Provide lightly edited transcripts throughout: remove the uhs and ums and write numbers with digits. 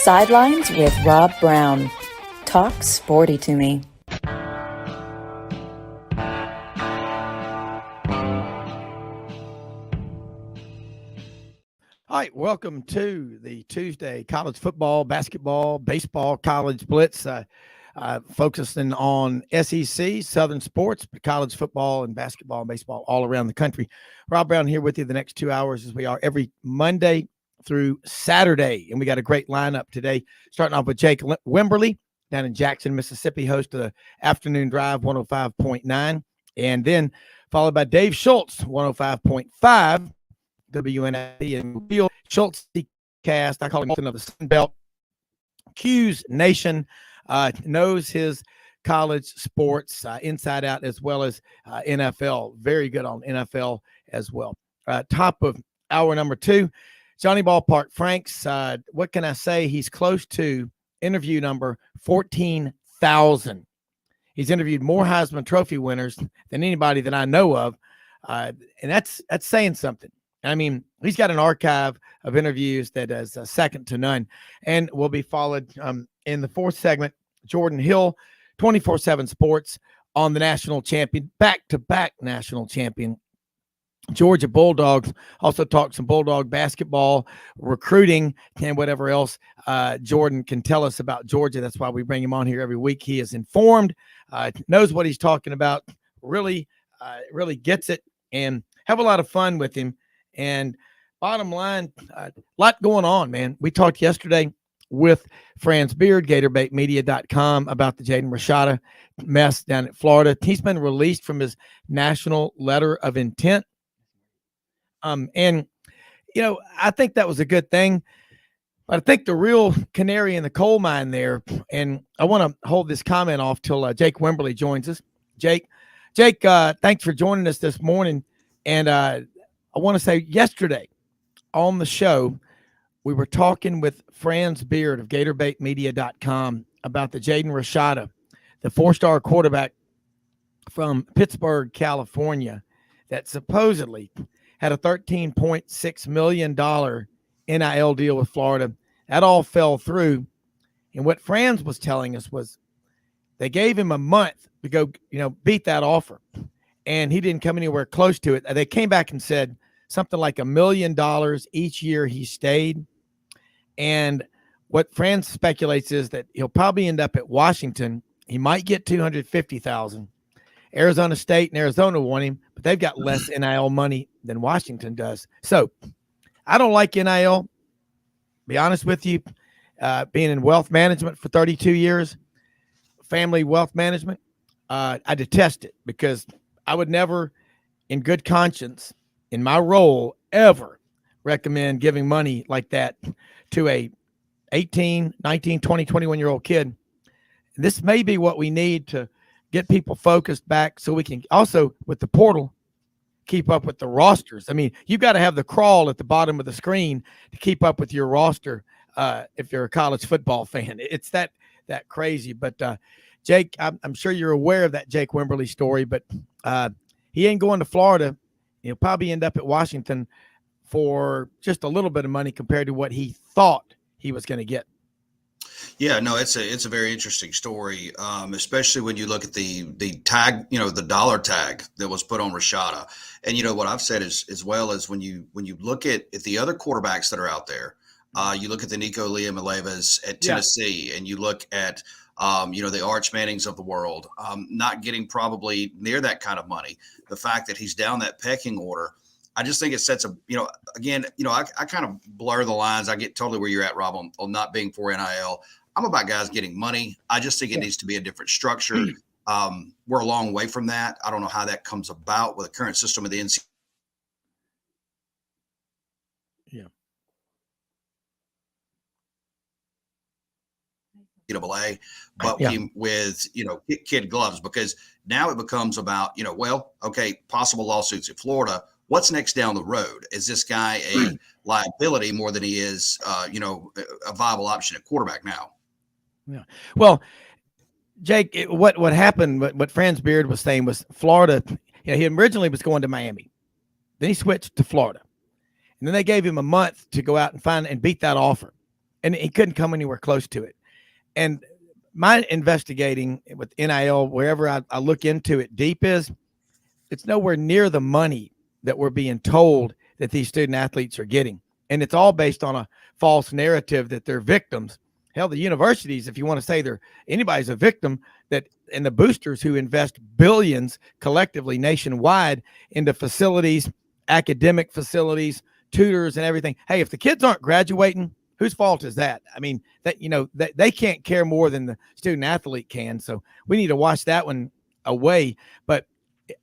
Sidelines with Rob Browne. Talk sporty to me. All right, welcome to the Tuesday college football, basketball, baseball, college blitz, focusing on SEC, Southern sports, but college football and basketball and baseball all around the country. Rob Browne here with you the next 2 hours as we are every Monday through Saturday. And we got a great lineup today, starting off with Jake Wimberly down in Jackson, Mississippi, host of the Afternoon Drive 105.9. And then followed by Dave Schultz, 105.5. WNIC and Real Schultz cast. I call him of the Sun Belt. Q's Nation knows his college sports inside out as well as NFL. Very good on NFL as well. Top of hour number 2, Johnny Ballpark Franks. What can I say? He's close to interview number 14,000. He's interviewed more Heisman Trophy winners than anybody that I know of, and that's saying something. I mean, he's got an archive of interviews that is second to none, and will be followed in the fourth segment. Jordan Hill, 24/7 Sports on the national champion, back-to-back national champion, Georgia Bulldogs. Also talk some Bulldog basketball, recruiting, and whatever else Jordan can tell us about Georgia. That's why we bring him on here every week. He is informed, knows what he's talking about, really gets it, and have a lot of fun with him. And bottom line, a lot going on, man. We talked yesterday with Franz Beard, GatorBaitMedia.com, about the Jaden Rashada mess down at Florida. He's been released from his national letter of intent. And, you know, I think that was a good thing. But I think the real canary in the coal mine there, and I want to hold this comment off till Jake Wimberly joins us. Jake, thanks for joining us this morning. And I want to say yesterday on the show, we were talking with Franz Beard of GatorBaitMedia.com about the Jaden Rashada, the 4-star quarterback from Pittsburgh, California, that supposedly had a $13.6 million NIL deal with Florida. That all fell through. And what Franz was telling us was they gave him a month to go, beat that offer. And he didn't come anywhere close to it. They came back and said something like $1 million each year he stayed. And what Franz speculates is that he'll probably end up at Washington. He might get $250,000. Arizona State and Arizona want him, but they've got less NIL money than Washington does. So I don't like NIL. Be honest with you, being in wealth management for 32 years, family wealth management, I detest it because I would never, in good conscience, in my role, ever recommend giving money like that to a 18, 19, 20, 21-year-old kid. This may be what we need to get people focused back so we can also, with the portal, keep up with the rosters. I mean, you've got to have the crawl at the bottom of the screen to keep up with your roster if you're a college football fan. It's that crazy. But, Jake, I'm sure you're aware of that Jake Wimberly story, but he ain't going to Florida. He'll probably end up at Washington for just a little bit of money compared to what he thought he was going to get. Yeah, no, it's a very interesting story, especially when you look at the tag, the dollar tag that was put on Rashada. And what I've said is, as well as when you look at the other quarterbacks that are out there, you look at the Nico Liamalevas at Tennessee, and you look at the Arch Mannings of the world, not getting probably near that kind of money. The fact that he's down that pecking order, I just think it sets I kind of blur the lines. I get totally where you're at, Rob, on not being for NIL. I'm about guys getting money. I just think it needs to be a different structure. We're a long way from that. I don't know how that comes about with the current system of the NCAA. But with kid gloves, because now it becomes about possible lawsuits in Florida. What's next down the road? Is this guy a liability more than he is a viable option at quarterback now? Yeah. Well, Jake, what happened? What Franz Beard was saying was Florida. He originally was going to Miami, then he switched to Florida, and then they gave him a month to go out and find and beat that offer. and he couldn't come anywhere close to it. And my investigating with NIL, wherever I look into it deep, is it's nowhere near the money that we're being told that these student athletes are getting. And it's all based on a false narrative that they're victims. Hell, the universities, if you want to say anybody's a victim, that and the boosters who invest billions collectively nationwide into facilities, academic facilities, tutors, and everything. Hey, if the kids aren't graduating, whose fault is that? I mean, that they can't care more than the student athlete can. So we need to wash that one away. But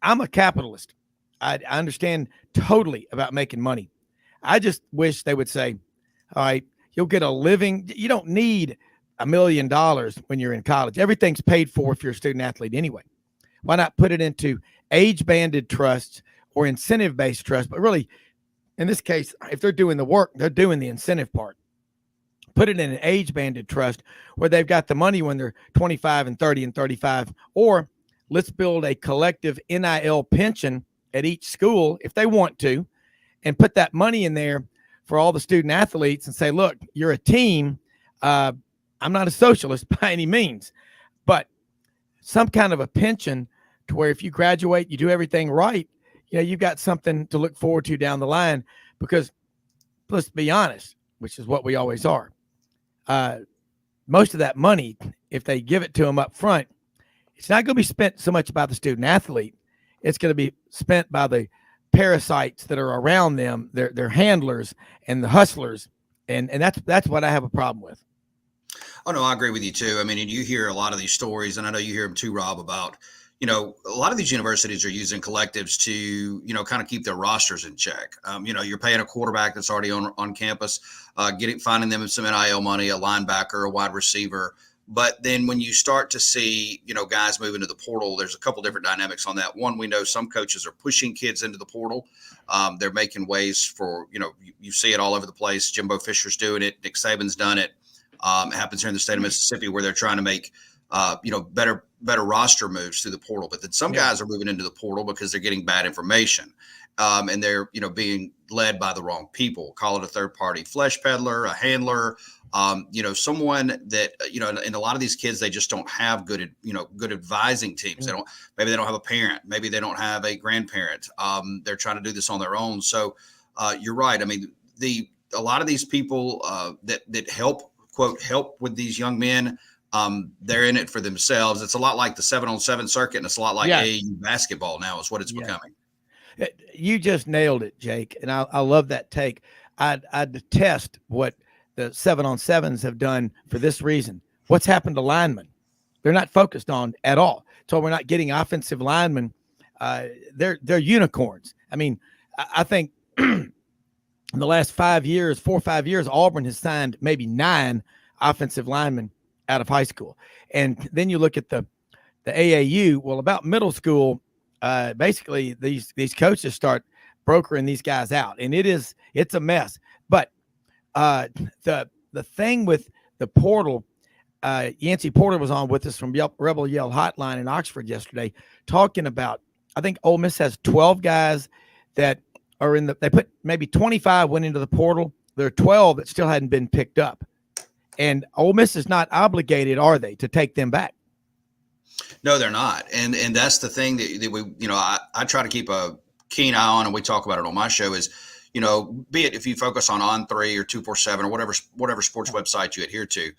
I'm a capitalist. I understand totally about making money. I just wish they would say, all right, you'll get a living. You don't need $1 million when you're in college. Everything's paid for if you're a student athlete anyway. Why not put it into age-banded trusts or incentive-based trusts? But really, in this case, if they're doing the work, they're doing the incentive part. Put it in an age-banded trust where they've got the money when they're 25 and 30 and 35. Or let's build a collective NIL pension at each school if they want to, and put that money in there for all the student athletes and say, look, you're a team. I'm not a socialist by any means, but some kind of a pension to where if you graduate, you do everything right, you've got something to look forward to down the line. Because let's be honest, which is what we always are. Most of that money, if they give it to them up front, it's not going to be spent so much by the student athlete. It's going to be spent by the parasites that are around them, their handlers and the hustlers. And that's what I have a problem with. Oh, no, I agree with you too. I mean, and you hear a lot of these stories, and I know you hear them too, Rob, about, a lot of these universities are using collectives to, kind of keep their rosters in check. You're paying a quarterback that's already on campus, finding them some NIL money, a linebacker, a wide receiver. But then when you start to see, guys move into the portal, there's a couple different dynamics on that. One, we know some coaches are pushing kids into the portal. They're making ways for, you see it all over the place. Jimbo Fisher's doing it. Nick Saban's done it. It happens here in the state of Mississippi where they're trying to make, better roster moves through the portal. But then some guys are moving into the portal because they're getting bad information. And they're, being led by the wrong people. Call it a third-party flesh peddler, a handler, someone that, and a lot of these kids, they just don't have good advising teams. Maybe they don't have a parent. Maybe they don't have a grandparent. They're trying to do this on their own. So you're right. I mean, a lot of these people that help with these young men, they're in it for themselves. It's a lot like the 7-on-7 circuit, and it's a lot like AAU basketball now is what it's becoming. You just nailed it, Jake. And I love that take. I detest what the 7-on-7s have done for this reason. What's happened to linemen? They're not focused on at all. So we're not getting offensive linemen. They're unicorns. I mean, I think in the last 4 or 5 years, Auburn has signed maybe 9 offensive linemen out of high school. And then you look at the AAU. Well, about middle school, basically these coaches start brokering these guys out, and it's a mess. But the thing with the portal, Yancey Porter was on with us from Rebel Yell Hotline in Oxford yesterday, talking about, I think Ole Miss has 12 guys that are they put maybe 25 went into the portal. There are 12 that still hadn't been picked up, and Ole Miss is not obligated, are they, to take them back? No, they're not. And that's the thing that we, I try to keep a keen eye on, and we talk about it on my show is, be it if you focus on On3 or 247 or whatever sports website you adhere to,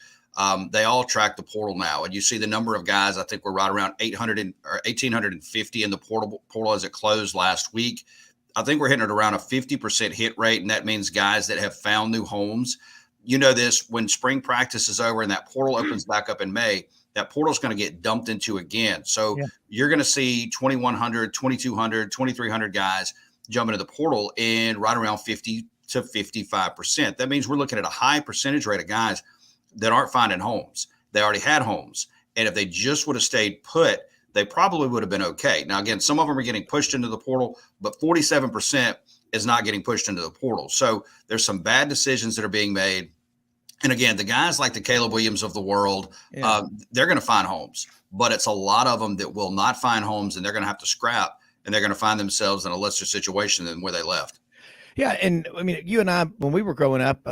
they all track the portal now. And you see the number of guys, I think we're right around 1,850 in the portal as it closed last week. I think we're hitting at around a 50% hit rate. And that means guys that have found new homes. This when spring practice is over and that portal opens back up in May, that portal is going to get dumped into again. So you're going to see 2,100, 2,200, 2,300 guys jump into the portal in right around 50 to 55%. That means we're looking at a high percentage rate of guys that aren't finding homes. They already had homes. And if they just would have stayed put, they probably would have been okay. Now, again, some of them are getting pushed into the portal, but 47% is not getting pushed into the portal. So there's some bad decisions that are being made. And again, the guys like the Caleb Williams of the world, they're going to find homes, but it's a lot of them that will not find homes, and they're going to have to scrap, and they're going to find themselves in a lesser situation than where they left. Yeah, and I mean, you and I, when we were growing up,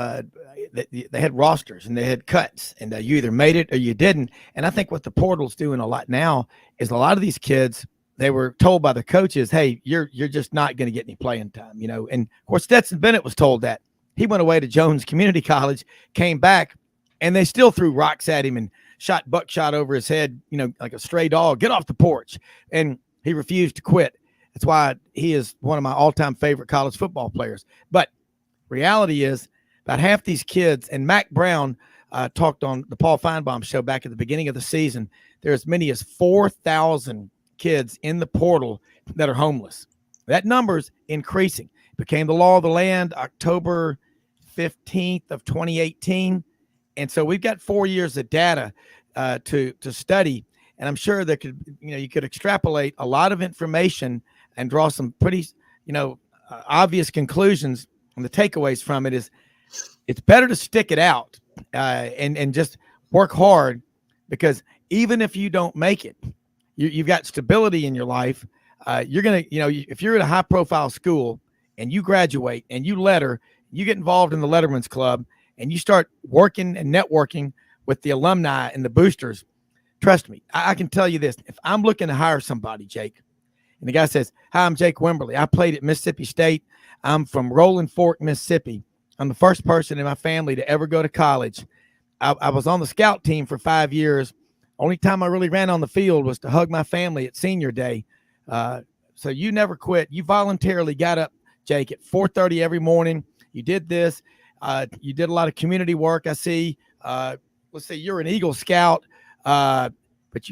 they had rosters and they had cuts, and you either made it or you didn't. And I think what the portal's doing a lot now is a lot of these kids, they were told by the coaches, "Hey, you're just not going to get any playing time," you know. And of course, Stetson Bennett was told that. He went away to Jones Community College, came back, and they still threw rocks at him and shot buckshot over his head, you know, like a stray dog. Get off the porch, and he refused to quit. That's why he is one of my all-time favorite college football players. But reality is about half these kids, and Mac Browne talked on the Paul Feinbaum show back at the beginning of the season, there are as many as 4,000 kids in the portal that are homeless. That number's increasing. It became the law of the land October 15th of 2018. And so we've got 4 years of data to study. And I'm sure that you could extrapolate a lot of information and draw some pretty, obvious conclusions. And the takeaways from it is it's better to stick it out and just work hard, because even if you don't make it, you've got stability in your life. You're going to, if you're at a high profile school and you graduate and you get involved in the Letterman's Club and you start working and networking with the alumni and the boosters, trust me, I can tell you this. If I'm looking to hire somebody, Jake, and the guy says, "Hi, I'm Jake Wimberly. I played at Mississippi State. I'm from Rolling Fork, Mississippi. I'm the first person in my family to ever go to college. I was on the scout team for 5 years. Only time I really ran on the field was to hug my family at senior day. So you never quit. You voluntarily got up, Jake, at 4:30 every morning. You did this. You did a lot of community work. I see. Let's say you're an Eagle Scout, but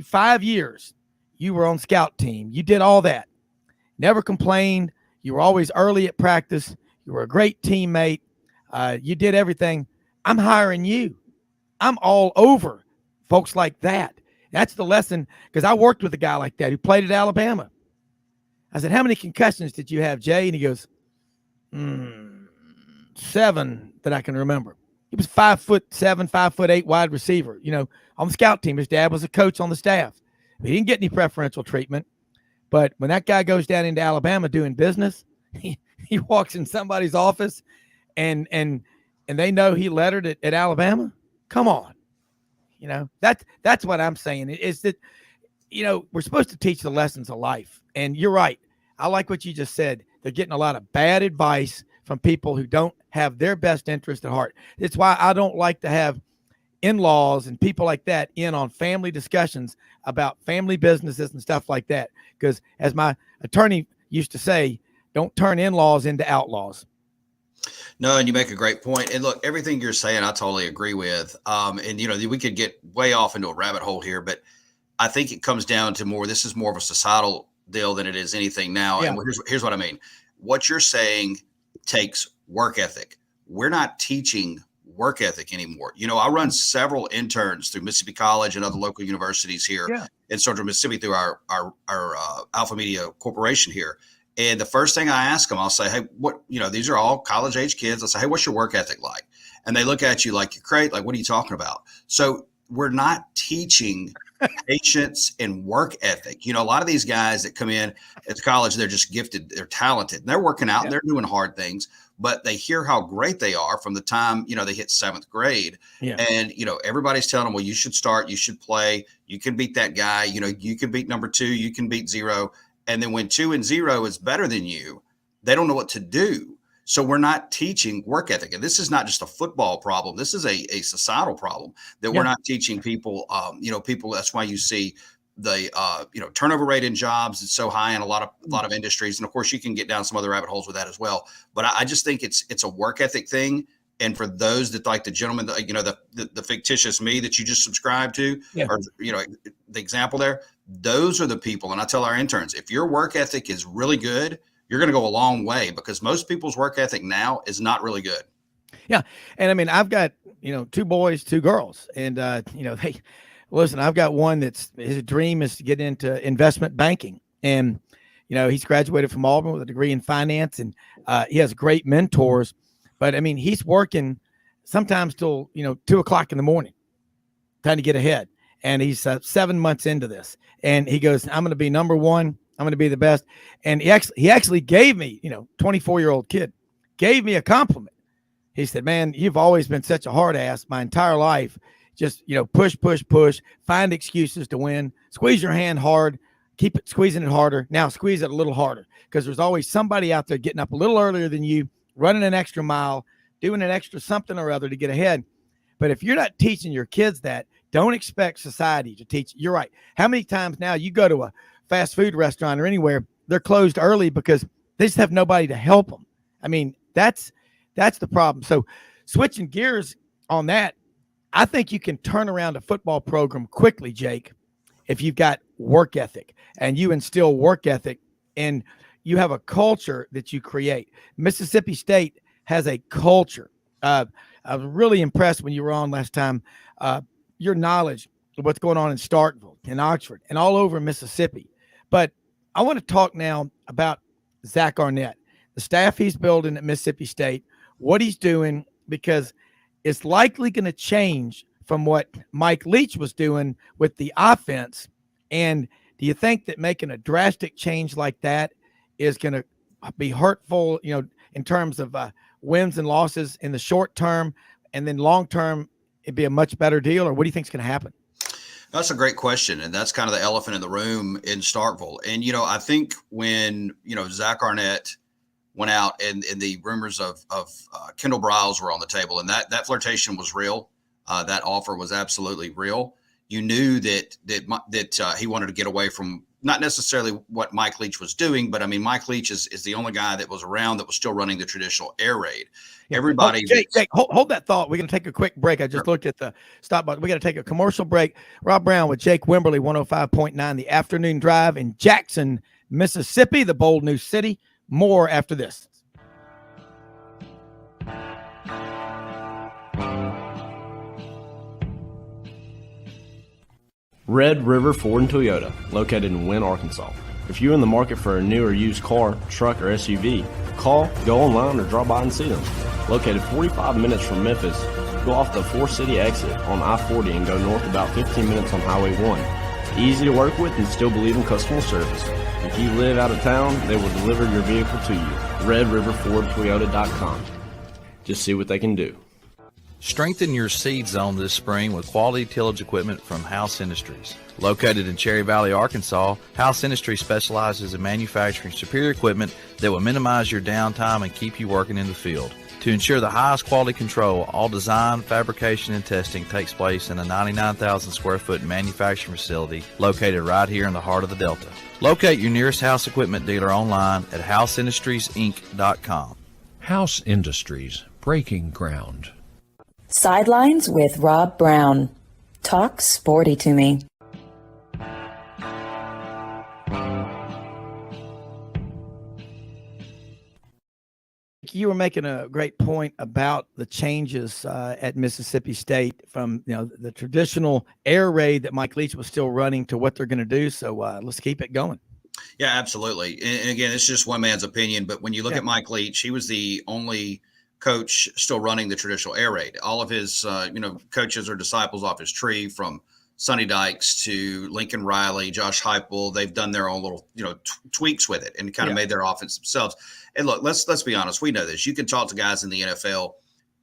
5 years you were on scout team. You did all that. Never complained. You were always early at practice. You were a great teammate. You did everything. I'm hiring you. I'm all over folks like that. That's the lesson, because I worked with a guy like that who played at Alabama. I said, "How many concussions did you have, Jay?" And he goes, 7 that I can remember. He was 5'7", 5'8" wide receiver, on the scout team. His dad was a coach on the staff. He didn't get any preferential treatment. But when that guy goes down into Alabama doing business, he walks in somebody's office and they know he lettered at Alabama. Come on. That's what I'm saying, is that, we're supposed to teach the lessons of life. And you're right. I like what you just said. They're getting a lot of bad advice from people who don't have their best interest at heart. It's why I don't like to have in-laws and people like that in on family discussions about family businesses and stuff like that. Because as my attorney used to say, don't turn in-laws into outlaws. No, and you make a great point. And look, everything you're saying, I totally agree with. And we could get way off into a rabbit hole here, but I think it comes down to this is more of a societal deal than it is anything now. Yeah. And here's what I mean. What you're saying takes work ethic. We're not teaching work ethic anymore. I run several interns through Mississippi College and other local universities here in Central Mississippi through our Alpha Media Corporation here. And the first thing I ask them, I'll say, "Hey, these are all college age kids. I'll say, "Hey, what's your work ethic like?" And they look at you like you're crazy. Like, what are you talking about? So we're not teaching patience and work ethic. A lot of these guys that come in at college, they're just gifted, they're talented, and they're working out, and they're doing hard things, but they hear how great they are from the time, they hit 7th grade. Yeah. And, everybody's telling them, well, you should start, you should play, you can beat that guy, you can beat number 2, you can beat 0. And then when 2 and 0 is better than you, they don't know what to do. So we're not teaching work ethic. And this is not just a football problem. This is a societal problem that we're not teaching people. People, that's why you see the, turnover rate in jobs is so high in a lot of industries. And of course you can get down some other rabbit holes with that as well. But I just think it's a work ethic thing. And for those that, like the gentleman, the fictitious me that you just subscribed to, or, the example there, those are the people. And I tell our interns, if your work ethic is really good, you're going to go a long way, because most people's work ethic now is not really good. Yeah. And I mean, I've got, 2 boys, 2 girls, and, listen, I've got one his dream is to get into investment banking. And, he's graduated from Auburn with a degree in finance, and he has great mentors. But I mean, he's working sometimes till, 2:00 in the morning trying to get ahead. And he's 7 months into this. And he goes, "I'm going to be number one. I'm going to be the best." And he actually gave me, 24-year-old kid, gave me a compliment. He said, man, you've always been such a hard ass my entire life. Just, push, find excuses to win, squeeze your hand hard, keep it squeezing it harder. Now squeeze it a little harder, because there's always somebody out there getting up a little earlier than you, running an extra mile, doing an extra something or other to get ahead. But if you're not teaching your kids that, don't expect society to teach. You're right. How many times now you go to a fast food restaurant or anywhere, they're closed early because they just have nobody to help them. I mean, that's the problem. So switching gears on that, I think you can turn around a football program quickly, Jake, if you've got work ethic and you instill work ethic and you have a culture that you create. Mississippi State has a culture. I was really impressed when you were on last time, your knowledge of what's going on in Starkville, in Oxford, and all over Mississippi. But I want to talk now about Zach Arnett, the staff he's building at Mississippi State, what he's doing, because it's likely going to change from what Mike Leach was doing with the offense. And do you think that making a drastic change like that is going to be hurtful, in terms of wins and losses in the short term, and then long term it'd be a much better deal? Or what do you think is going to happen? That's a great question. And that's kind of the elephant in the room in Starkville. And, I think when, Zach Arnett went out and the rumors of Kendall Briles were on the table, and that flirtation was real. That offer was absolutely real. You knew that he wanted to get away from not necessarily what Mike Leach was doing, but I mean, Mike Leach is the only guy that was around that was still running the traditional air raid. Everybody, Jake, hold that thought. We're going to take a quick break. I just looked at the stop button. We got to take a commercial break. Rob Browne with Jake Wimberly, 105.9, the afternoon drive in Jackson, Mississippi, the bold new city. More after this. Red River Ford and Toyota, located in Wynne, Arkansas. If you're in the market for a new or used car, truck, or SUV, call, go online, or drop by and see them. Located 45 minutes from Memphis, go off the 4-city exit on I-40 and go north about 15 minutes on Highway 1. Easy to work with and still believe in customer service. If you live out of town, they will deliver your vehicle to you. RedRiverFordToyota.com. Just see what they can do. Strengthen your seed zone this spring with quality tillage equipment from House Industries. Located in Cherry Valley, Arkansas, House Industries specializes in manufacturing superior equipment that will minimize your downtime and keep you working in the field. To ensure the highest quality control, all design, fabrication, and testing takes place in a 99,000 square foot manufacturing facility located right here in the heart of the Delta. Locate your nearest House equipment dealer online at houseindustriesinc.com. House Industries, breaking ground. Sidelines with Rob Browne. Talk sporty to me. You were making a great point about the changes at Mississippi State from the traditional air raid that Mike Leach was still running to what they're going to do. So let's keep it going. Yeah, absolutely. And again, it's just one man's opinion. But when you look at Mike Leach, he was the only coach still running the traditional air raid. All of his coaches are disciples off his tree, from Sonny Dykes to Lincoln Riley, Josh Heupel. They've done their own little tweaks with it and kind of made their offense themselves. And look, let's be honest. We know this. You can talk to guys in the NFL.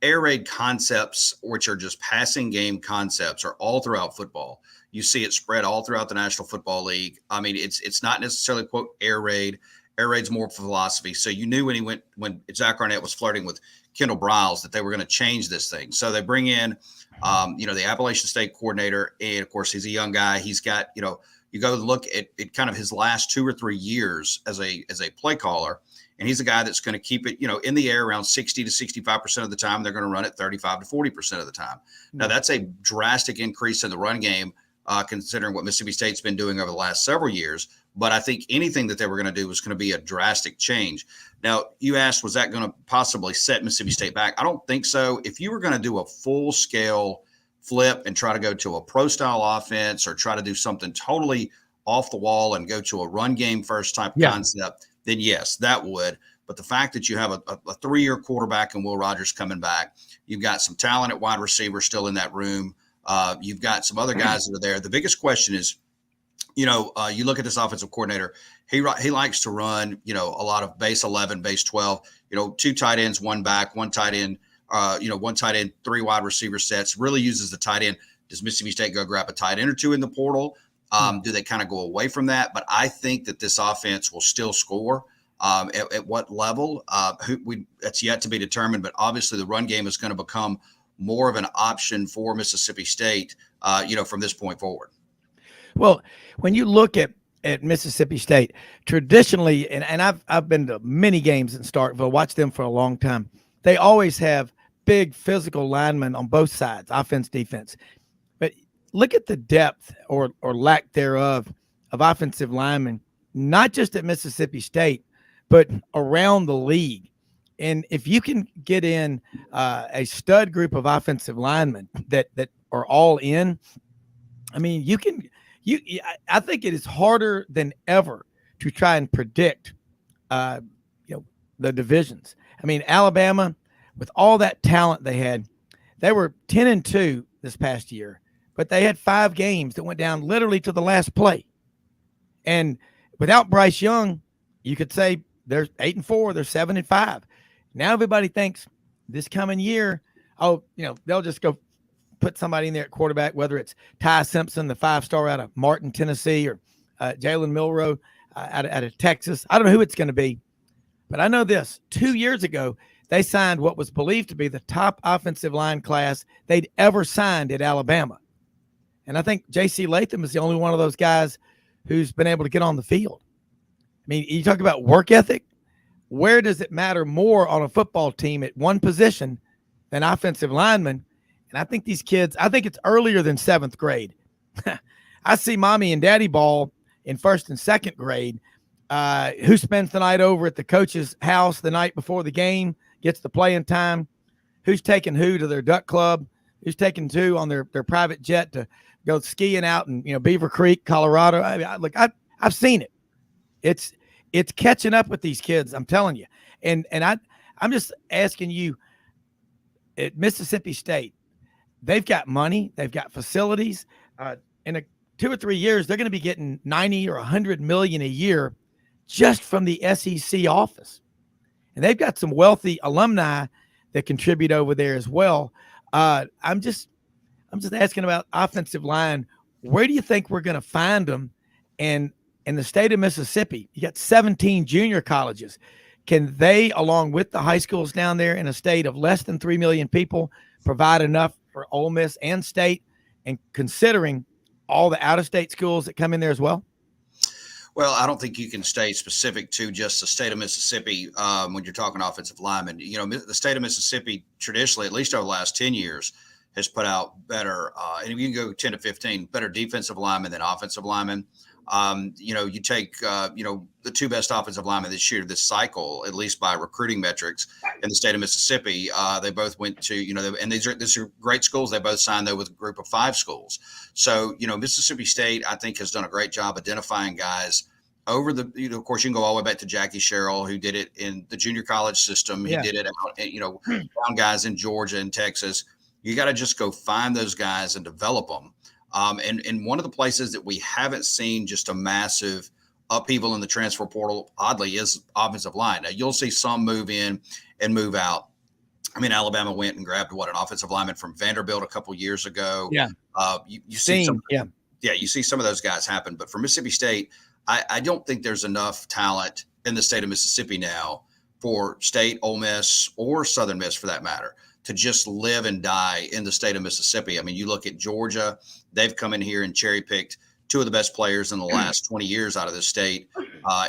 Air raid concepts, which are just passing game concepts, are all throughout football. You see it spread all throughout the National Football League. I mean, it's not necessarily, quote, air raid. Air raid's more philosophy. So you knew when Zach Arnett was flirting with Kendall Briles that they were going to change this thing. So they bring in, the Appalachian State coordinator, and of course he's a young guy. He's got, you go look at kind of his last 2 or 3 years as a play caller, and he's a guy that's going to keep it, in the air around 60 to 65% of the time. They're going to run it 35 to 40% of the time. Now that's a drastic increase in the run game, considering what Mississippi State's been doing over the last several years. But I think anything that they were going to do was going to be a drastic change. Now, you asked, was that going to possibly set Mississippi State back? I don't think so. If you were going to do a full-scale flip and try to go to a pro-style offense or try to do something totally off the wall and go to a run game first type concept, then yes, that would. But the fact that you have a 3-year quarterback and Will Rogers coming back, you've got some talent at wide receiver still in that room. You've got some other guys that are there. The biggest question is, you look at this offensive coordinator, he likes to run, a lot of base 11, base 12, 2 tight ends, 1 back, 1 tight end, 1 tight end, 3 wide receiver sets, really uses the tight end. Does Mississippi State go grab a tight end or 2 in the portal? Do they kind of go away from that? But I think that this offense will still score. At what level? That's yet to be determined. But obviously, the run game is going to become more of an option for Mississippi State, from this point forward. Well, when you look at Mississippi State, traditionally, and I've been to many games in Starkville, watched them for a long time. They always have big physical linemen on both sides, offense, defense. But look at the depth or lack thereof of offensive linemen, not just at Mississippi State, but around the league. And if you can get in a stud group of offensive linemen that are all in, I mean, I think it is harder than ever to try and predict, the divisions. I mean, Alabama, with all that talent they had, they were 10-2 this past year, but they had 5 games that went down literally to the last play. And without Bryce Young, you could say they're 8-4, they're 7-5. Now everybody thinks this coming year, they'll just go put somebody in there at quarterback, whether it's Ty Simpson, the 5-star out of Martin, Tennessee, or Jalen Milroe out of Texas. I don't know who it's going to be, but I know this. 2 years ago, they signed what was believed to be the top offensive line class they'd ever signed at Alabama. And I think J.C. Latham is the only one of those guys who's been able to get on the field. I mean, you talk about work ethic. Where does it matter more on a football team at one position than offensive linemen? And I think these kids, I think it's earlier than 7th grade. I see mommy and daddy ball in 1st and 2nd grade. Who spends the night over at the coach's house the night before the game, gets the playing time? Who's taking who to their duck club? Who's taking who on their private jet to go skiing out in Beaver Creek, Colorado? I've seen it. It's catching up with these kids, I'm telling you. And I'm just asking you, at Mississippi State, they've got money, they've got facilities. In 2 or 3 years, they're going to be getting $90 or $100 million a year just from the SEC office. And they've got some wealthy alumni that contribute over there as well. I'm just asking about offensive line. Where do you think we're going to find them? And in the state of Mississippi, you got 17 junior colleges. Can they, along with the high schools down there in a state of less than 3 million people, provide enough for Ole Miss and State, and considering all the out-of-state schools that come in there as well? Well, I don't think you can stay specific to just the state of Mississippi when you're talking offensive linemen. The state of Mississippi traditionally, at least over the last 10 years, has put out better, and if you can go 10 to 15, better defensive linemen than offensive linemen. You take, the 2 best offensive linemen this year, this cycle, at least by recruiting metrics in the state of Mississippi. They both went to, and these are great schools. They both signed, though, with a group of 5 schools. So, Mississippi State, I think, has done a great job identifying guys over the, of course, you can go all the way back to Jackie Sherrill, who did it in the junior college system. He did it out, found guys in Georgia and Texas. You got to just go find those guys and develop them. And one of the places that we haven't seen just a massive upheaval in the transfer portal, oddly, is offensive line. Now, you'll see some move in and move out. I mean, Alabama went and grabbed an offensive lineman from Vanderbilt a couple years ago. Yeah. You see some of those guys happen. But for Mississippi State, I don't think there's enough talent in the state of Mississippi now for State, Ole Miss, or Southern Miss, for that matter, to just live and die in the state of Mississippi. I mean, you look at Georgia, they've come in here and cherry picked 2 of the best players in the last 20 years out of the state,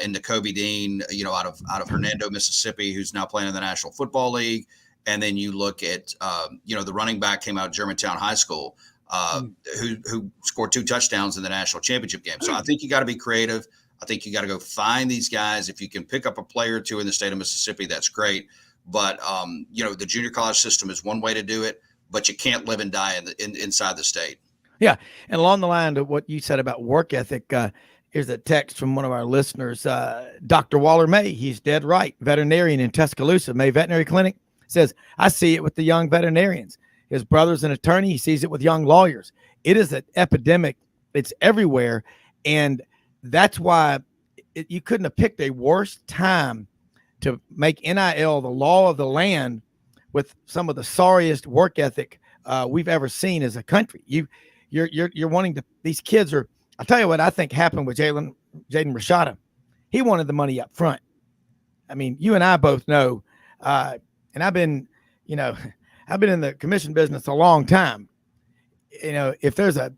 in Kobe Dean, out of Hernando, Mississippi, who's now playing in the National Football League. And then you look at, the running back came out of Germantown High School, who scored 2 touchdowns in the national championship game. So I think you got to be creative. I think you got to go find these guys. If you can pick up a player or 2 in the state of Mississippi, that's great. But, the junior college system is one way to do it, but you can't live and die inside the state. Yeah. And along the line of what you said about work ethic, here's a text from one of our listeners, Dr. Waller May. He's dead right. Veterinarian in Tuscaloosa, May Veterinary Clinic, says, I see it with the young veterinarians. His brother's an attorney. He sees it with young lawyers. It is an epidemic. It's everywhere. And that's why you couldn't have picked a worse time to make NIL the law of the land with some of the sorriest work ethic we've ever seen as a country. You're wanting to, these kids are, I'll tell you what I think happened with Jaden Rashada. He wanted the money up front. I mean, you and I both know, and I've been in the commission business a long time. You know, if there's a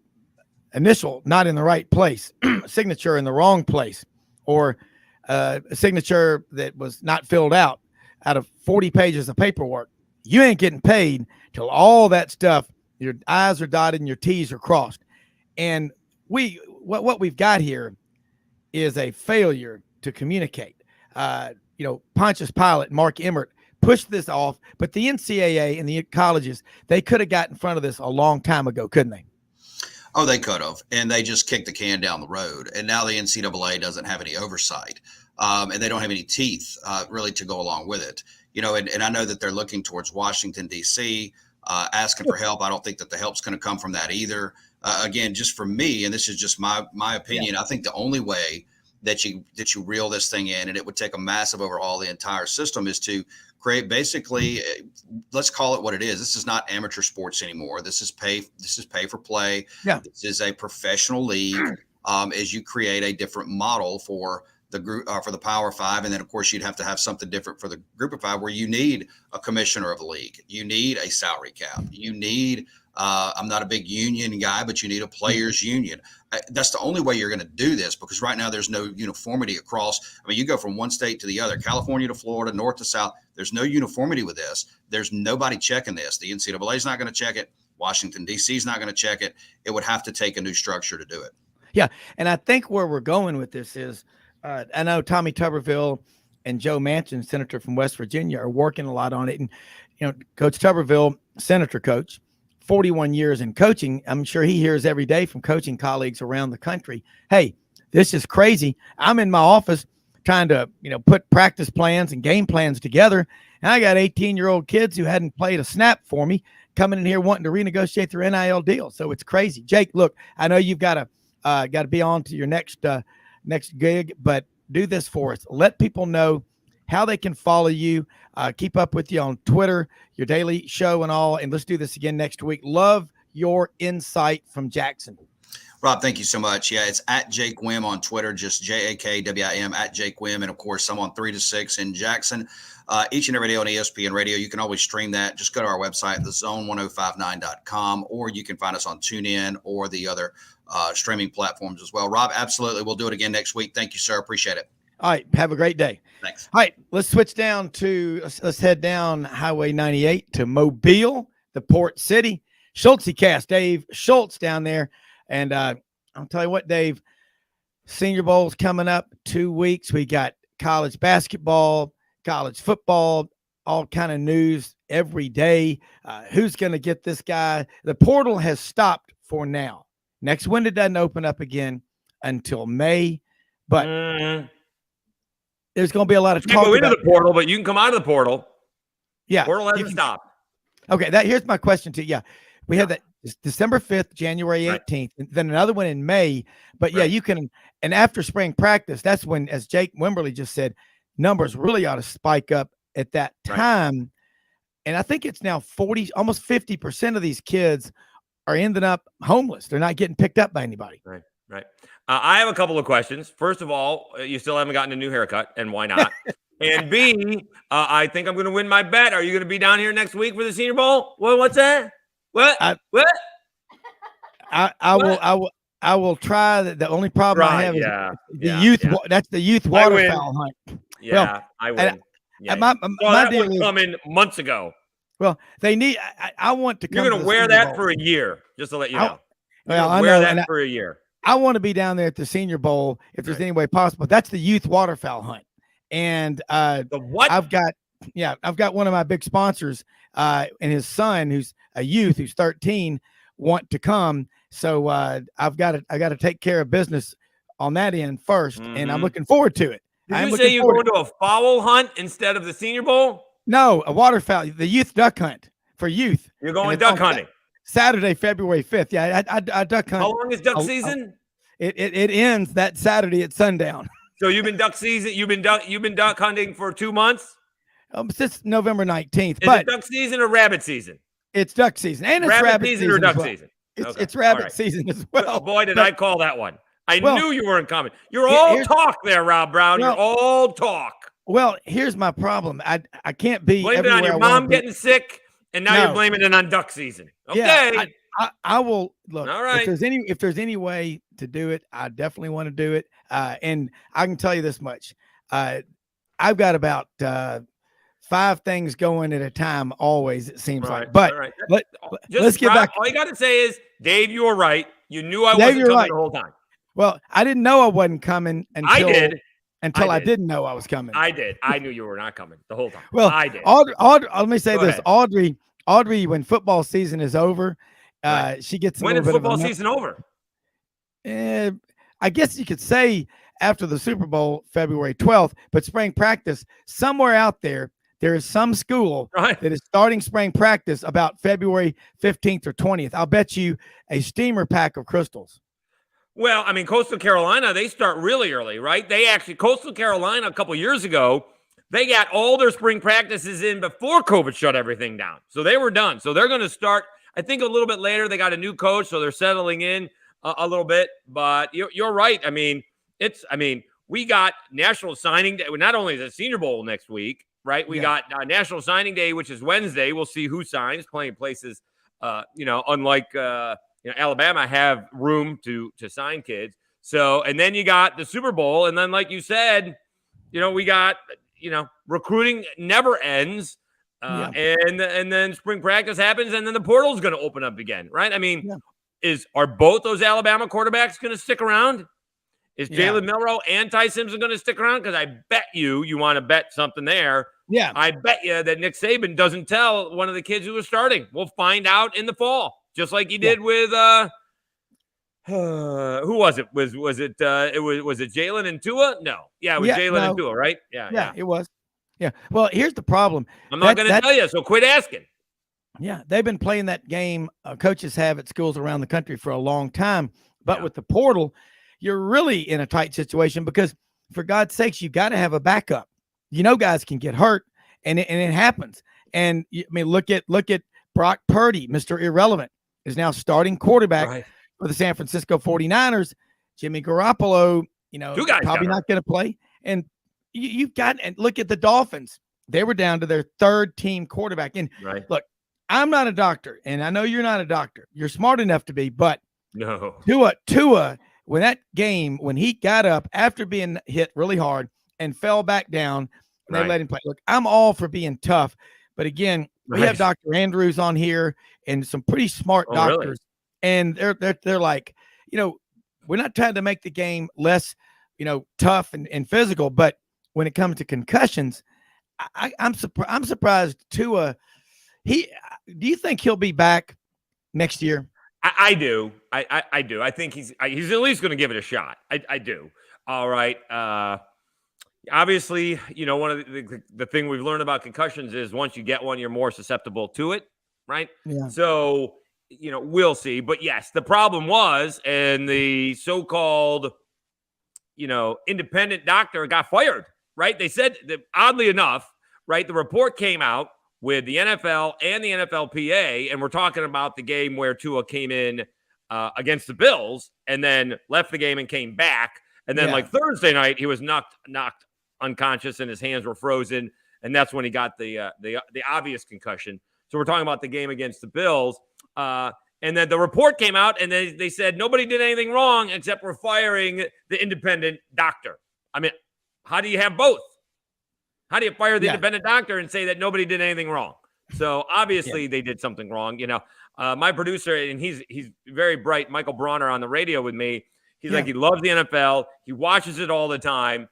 initial not in the right place, signature in the wrong place, or a signature that was not filled out of 40 pages of paperwork, you ain't getting paid till all that stuff, your I's are dotted and your T's are crossed. And what we've got here is a failure to communicate. Pontius Pilate, Mark Emmert pushed this off, but the NCAA and the colleges, they could have got in front of this a long time ago, couldn't they? Oh, they could have, and they just kicked the can down the road. And now the NCAA doesn't have any oversight, and they don't have any teeth really to go along with it. You know, and I know that they're looking towards Washington, D.C., asking for help. I don't think that the help's going to come from that either. Again, just for me, and this is just my opinion, I think the only way that you reel this thing in, and it would take a massive overhaul of the entire system, is to create basically, let's call it what it is. This is not amateur sports anymore. This is pay for play. Yeah. This is a professional league. As you create a different model for the group, for the Power Five, and then of course you'd have to have something different for the Group of Five, where you need a commissioner of the league, you need a salary cap, you need. I'm not a big union guy, but you need a players union. That's the only way you're going to do this, because right now there's no uniformity across. I mean, you go from one state to the other, California to Florida, north to south. There's no uniformity with this. There's nobody checking this. The NCAA is not going to check it. Washington, D.C. is not going to check it. It would have to take a new structure to do it. Yeah. And I think where we're going with this is, I know Tommy Tuberville and Joe Manchin, senator from West Virginia, are working a lot on it. And, Coach Tuberville, senator coach, 41 years in coaching. I'm sure he hears every day from coaching colleagues around the country, hey, this is crazy. I'm in my office trying to, put practice plans and game plans together. And I got 18-year-old kids who hadn't played a snap for me coming in here wanting to renegotiate their NIL deal. So it's crazy. Jake, look, I know you've got to be on to your next gig, but do this for us. Let people know how they can follow you, keep up with you on Twitter, your daily show and all. And let's do this again next week. Love your insight from Jackson. Rob, thank you so much. Yeah, it's at Jake Wim on Twitter, just JAKWIM, at Jake Wim. And of course, I'm on 3 to 6 in Jackson each and every day on ESPN Radio. You can always stream that. Just go to our website, thezone1059.com, or you can find us on TuneIn or the other streaming platforms as well. Rob, absolutely. We'll do it again next week. Thank you, sir. Appreciate it. All right. Have a great day. Thanks. All right. Let's switch down to, let's head down Highway 98 to Mobile, the port city. Schultz cast, Dave Schultz down there. And I'll tell you what, Dave, Senior Bowl's coming up 2 weeks. We got college basketball, college football, all kind of news every day. Who's going to get this guy? The portal has stopped for now. Next window doesn't open up again until May, but there's going to be a lot of talk. You can go into the portal, but you can come out of the portal. Yeah. Portal hasn't stopped. Okay. Here's my question to you. Yeah. We had that December 5th, January 18th, and then another one in May. But yeah, you can, and after spring practice, that's when, as Jake Wimberly just said, numbers really ought to spike up at that time. And I think it's now almost 50% of these kids are ending up homeless. They're not getting picked up by anybody. Right. I have a couple of questions. First of all, you still haven't gotten a new haircut, and why not? And B, I think I'm going to win my bet. Are you going to be down here next week for the Senior Bowl? Well, what's that? What? I will try. The only problem I have is the youth. That's the youth waterfowl hunt. Yeah, well, I win. My deal was coming months ago. Well, they need. I want to. You're going to wear that for a year, just to let you know. I wear know that for a year. I want to be down there at the Senior Bowl if there's any way possible. That's the youth waterfowl hunt, and the what? I've got one of my big sponsors, and his son, who's a youth, who's 13, want to come. So I've got to take care of business on that end first, and I'm looking forward to it. Did you say you're going to a fowl hunt instead of the Senior Bowl? No, a waterfowl, the youth duck hunt for youth. You're going duck hunting. Saturday, February 5th. Yeah, I duck hunt. How long is duck season? It ends that Saturday at sundown. So you've been duck season. You've been duck hunting for 2 months. Since November 19th. Is it duck season or rabbit season? It's duck season, and it's rabbit season or duck as well. season. It's rabbit season as well. Boy, did I call that one. I knew you weren't coming. You're all talk there, Rob Browne. You're all talk. Well, here's my problem. I can't be. Blame it on your mom getting sick, and now you're blaming it on duck season. Okay. Yeah, I will look. All right. If there's any way to do it, I definitely want to do it. And I can tell you this much. I've got about 5 things going at a time always, it seems like. But let's get back. All you got to say is, Dave, you were right. You knew I wasn't coming the whole time. Well, I didn't know I wasn't coming until I didn't know I was coming. I did. I knew you were not coming the whole time. Well, I did. Let me say Go this. ahead. Audrey, when football season is over, she gets a when little is bit football of season over? I guess you could say after the Super Bowl, February 12th, but spring practice, somewhere out there is some school that is starting spring practice about February 15th or 20th. I'll bet you a steamer pack of crystals. Well, I mean, Coastal Carolina, they start really early, right? Coastal Carolina a couple years ago, they got all their spring practices in before COVID shut everything down. So they were done. So they're going to start, I think, a little bit later. They got a new coach, so they're settling in a little bit. But you're right. I mean, we got National Signing Day. Not only is it Senior Bowl next week, right? We got National Signing Day, which is Wednesday. We'll see who signs. Plenty of places, unlike Alabama, have room to sign kids. So, and then you got the Super Bowl, and then, like you said, we got recruiting never ends, and then spring practice happens, and then the portal's going to open up again, right? I mean, are both those Alabama quarterbacks going to stick around? Is Jalen Milroe and Ty Simpson going to stick around? Because I bet you want to bet something there. Yeah. I bet you that Nick Saban doesn't tell one of the kids who was starting. We'll find out in the fall, just like he did with who was it? Was it Jalen and Tua? No. Yeah, it was Jalen and Tua, right? Yeah, it was. Yeah. Well, here's the problem. I'm not going to tell you, so quit asking. Yeah, they've been playing that game. Coaches have at schools around the country for a long time, but with the portal, you're really in a tight situation because, for God's sakes, you got to have a backup. Guys can get hurt, and it happens. And I mean, look at Brock Purdy, Mr. Irrelevant, is now starting quarterback for the San Francisco 49ers. Jimmy Garoppolo, probably not going to play. And and look at the Dolphins. They were down to their 3rd team quarterback. And look, I'm not a doctor, and I know you're not a doctor. You're smart enough to be, but no. Tua, when he got up after being hit really hard and fell back down, they let him play. Look, I'm all for being tough, but again, we have Dr. Andrews on here and some pretty smart doctors, and they're like, we're not trying to make the game less, tough and physical, but when it comes to concussions, I'm surprised Tua. Do you think he'll be back next year? I do. I do. I think he's at least going to give it a shot. I do. All right. Obviously, one of the thing we've learned about concussions is once you get one, you're more susceptible to it, right? Yeah. So, we'll see. But yes, the problem was, and the so-called, independent doctor got fired, right? They said that, oddly enough, right, the report came out with the NFL and the NFLPA, and we're talking about the game where Tua came in against the Bills and then left the game and came back. And then like Thursday night, he was knocked unconscious and his hands were frozen. And that's when he got the obvious concussion. So we're talking about the game against the Bills. And then the report came out and they said nobody did anything wrong except we're firing the independent doctor. I mean, how do you have both? How do you fire the independent doctor and say that nobody did anything wrong? So obviously they did something wrong. My producer, and he's very bright, Michael Browne, on the radio with me. He's like, he loves the NFL. He watches it all the time.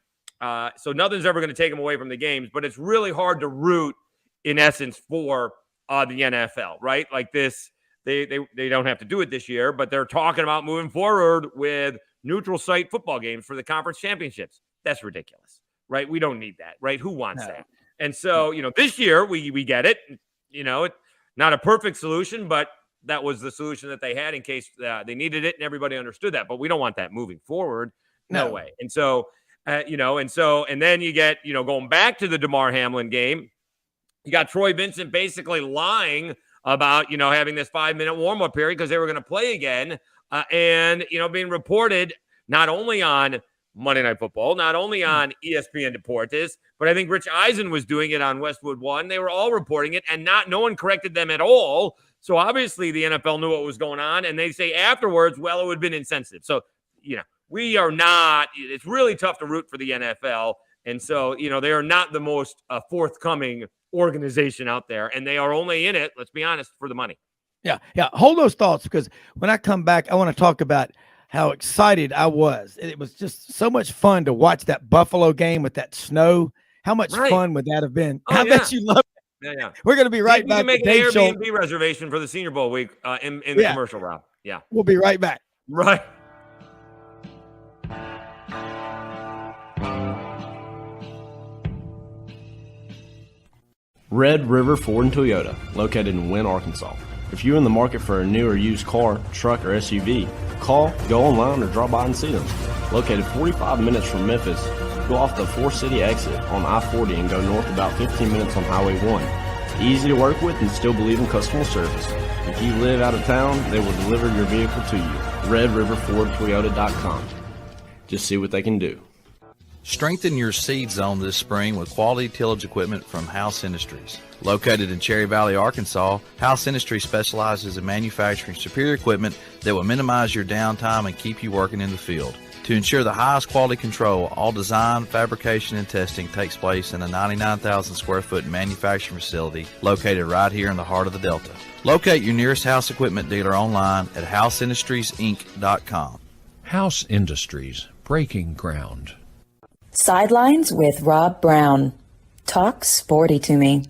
So nothing's ever going to take him away from the games, but it's really hard to root, in essence, for the NFL, right? Like this, they don't have to do it this year, but they're talking about moving forward with neutral site football games for the conference championships. That's ridiculous. Right? We don't need that, right? Who wants that? And so, this year we get it, it's not a perfect solution, but that was the solution that they had in case they needed it, and everybody understood that. But we don't want that moving forward. No way. And so, and then you get, going back to the DeMar Hamlin game, you got Troy Vincent basically lying about, having this 5-minute warm-up period because they were going to play again. And being reported not only on Monday Night Football, not only on ESPN Deportes, but I think Rich Eisen was doing it on Westwood One. They were all reporting it, and no one corrected them at all. So obviously the NFL knew what was going on, and they say afterwards, well, it would have been insensitive. So, we are not – it's really tough to root for the NFL. And so, they are not the most forthcoming organization out there, and they are only in it, let's be honest, for the money. Yeah. Hold those thoughts, because when I come back, I want to talk about how excited I was. It was just so much fun to watch that Buffalo game with that snow. How much fun would that have been? I bet you love it. Yeah. We're going to be right back. You can make an Airbnb reservation for the Senior Bowl week in the commercial route. Yeah. We'll be right back. Right. Red River Ford and Toyota, located in Wynne, Arkansas. If you're in the market for a new or used car, truck, or SUV, call, go online, or drop by and see them. Located 45 minutes from Memphis, go off the 4-city exit on I-40 and go north about 15 minutes on Highway 1. Easy to work with and still believe in customer service. If you live out of town, they will deliver your vehicle to you. RedRiverFordToyota.com. Just see what they can do. Strengthen your seed zone this spring with quality tillage equipment from House Industries. Located in Cherry Valley, Arkansas, House Industries specializes in manufacturing superior equipment that will minimize your downtime and keep you working in the field. To ensure the highest quality control, all design, fabrication, and testing takes place in a 99,000 square foot manufacturing facility located right here in the heart of the Delta. Locate your nearest House equipment dealer online at houseindustriesinc.com. House Industries, breaking ground. Sidelines with Rob Browne. Talk sporty to me.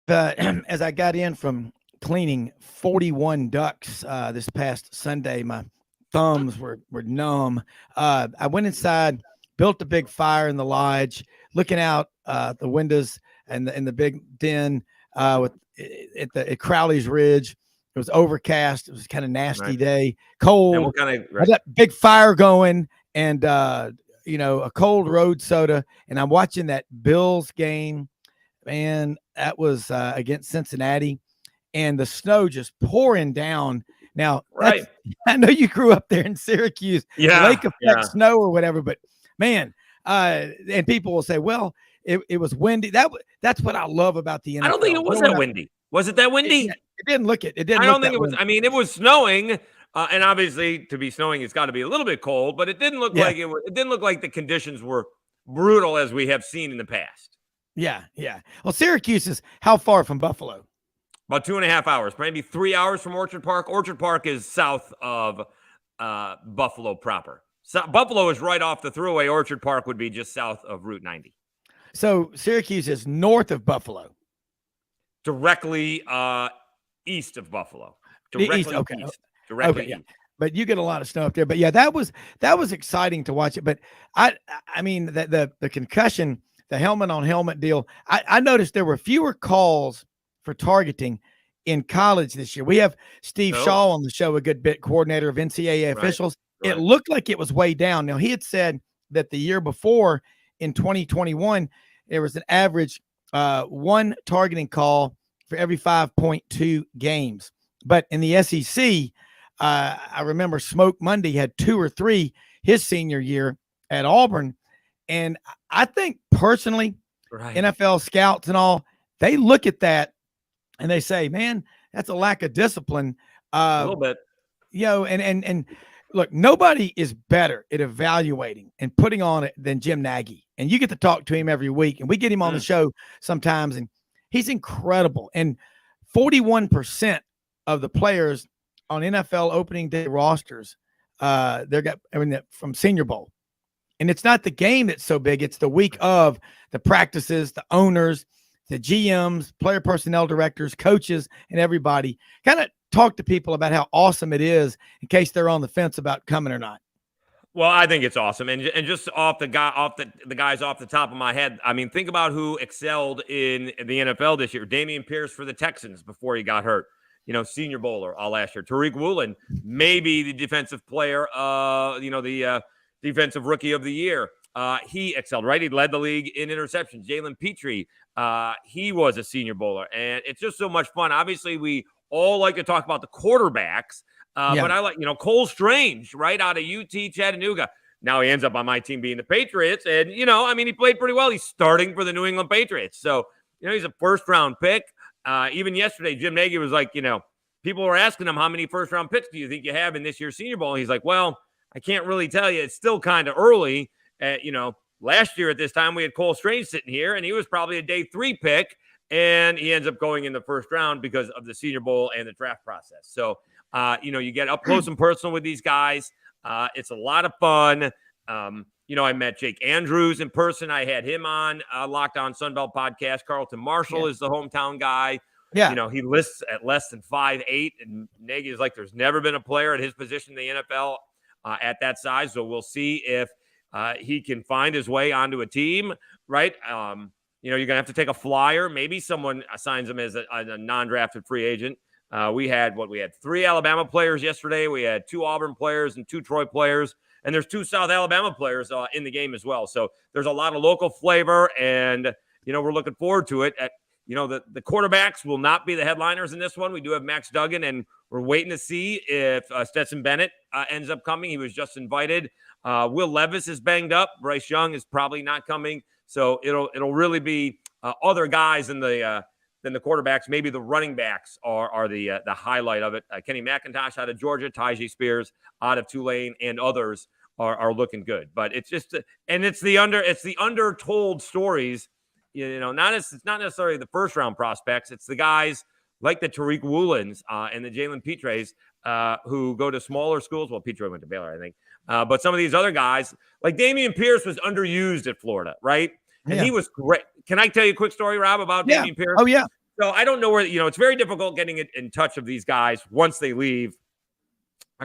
As I got in from cleaning 41 ducks this past Sunday, my thumbs were numb. I went inside, built a big fire in the lodge, looking out the windows and the big den at Crowley's Ridge. It was overcast. It was kind of nasty day, cold. And what kind of I got big fire going, and a cold road soda. And I'm watching that Bills game. Man, that was against Cincinnati, and the snow just pouring down. Now, I know you grew up there in Syracuse, lake effect snow or whatever, but man, and people will say, well, it was windy. That's what I love about the NFL. I don't think it was that windy. Was it that windy? It didn't look it. It didn't. I don't think it was. Windy. I mean, it was snowing, and obviously, to be snowing, it's got to be a little bit cold. But it didn't look like it was. It didn't look like the conditions were brutal as we have seen in the past. Yeah. Well, Syracuse is how far from Buffalo? About 2.5 hours, maybe 3 hours from Orchard Park. Orchard Park is south of Buffalo proper. So Buffalo is right off the thruway. Orchard Park would be just south of Route 90. So Syracuse is north of Buffalo. Directly east of Buffalo. Directly east. Okay. East. Directly yeah. east. But you get a lot of snow up there. But yeah, that was exciting to watch it. But I mean the concussion, the helmet on helmet deal. I noticed there were fewer calls for targeting in college this year. We have Steve Shaw on the show, a good bit coordinator of NCAA officials. Right. It looked like it was way down. Now he had said that the year before in 2021, there was an average one targeting call for every 5.2 games. But in the SEC, I remember Smoke Monday had 2 or 3 his senior year at Auburn. And I think personally, NFL scouts and all, they look at that and they say, man, that's a lack of discipline. A little bit. And look, nobody is better at evaluating and putting on it than Jim Nagy. And you get to talk to him every week, and we get him on the show sometimes, and he's incredible. And 41% of the players on NFL opening day rosters, from Senior Bowl. And it's not the game that's so big. It's the week of the practices, the owners, the GMs, player personnel directors, coaches, and everybody. Kind of talk to people about how awesome it is in case they're on the fence about coming or not. Well, I think it's awesome, and just the guys off the top of my head. I mean, think about who excelled in the NFL this year. Dameon Pierce for the Texans before he got hurt. Senior Bowler all last year. Tariq Woolen, maybe the defensive player, the defensive rookie of the year. He excelled, right? He led the league in interceptions. Jalen Petrie, he was a Senior Bowler, and it's just so much fun. Obviously, we all like to talk about the quarterbacks. But I like, Cole Strange, right, out of UT Chattanooga. Now he ends up on my team being the Patriots. And, he played pretty well. He's starting for the New England Patriots. So, he's a first-round pick. Even yesterday, Jim Nagy was like, people were asking him, how many first-round picks do you think you have in this year's Senior Bowl? And he's like, well, I can't really tell you. It's still kind of early. Last year at this time, we had Cole Strange sitting here, and he was probably a day 3 pick. And he ends up going in the first round because of the Senior Bowl and the draft process. So, you get up close and personal with these guys. It's a lot of fun. I met Jake Andrews in person. I had him on Locked On Sunbelt podcast. Carlton Marshall is the hometown guy. Yeah. He lists at less than 5'8", and Nagy is like, there's never been a player at his position in the NFL at that size. So we'll see if he can find his way onto a team, right? You're going to have to take a flyer. Maybe someone assigns him as a non-drafted free agent. We had 3 Alabama players yesterday. We had 2 Auburn players and 2 Troy players. And there's 2 South Alabama players in the game as well. So there's a lot of local flavor, and, we're looking forward to it. The quarterbacks will not be the headliners in this one. We do have Max Duggan, and we're waiting to see if Stetson Bennett ends up coming. He was just invited. Will Levis is banged up. Bryce Young is probably not coming. So it'll really be other guys than the quarterbacks. Maybe the running backs are the highlight of it. Kenny McIntosh out of Georgia, Tyjae Spears out of Tulane, and others are looking good. But it's just it's the undertold stories. It's not necessarily the first round prospects. It's the guys like the Tariq Woolens and the Jalen Petries who go to smaller schools. Well, Petrie went to Baylor, I think. But some of these other guys, like Dameon Pierce, was underused at Florida, right? And he was great. Can I tell you a quick story, Rob, about Dameon Pierce? Oh, yeah. So I don't know where, it's very difficult getting in touch of these guys once they leave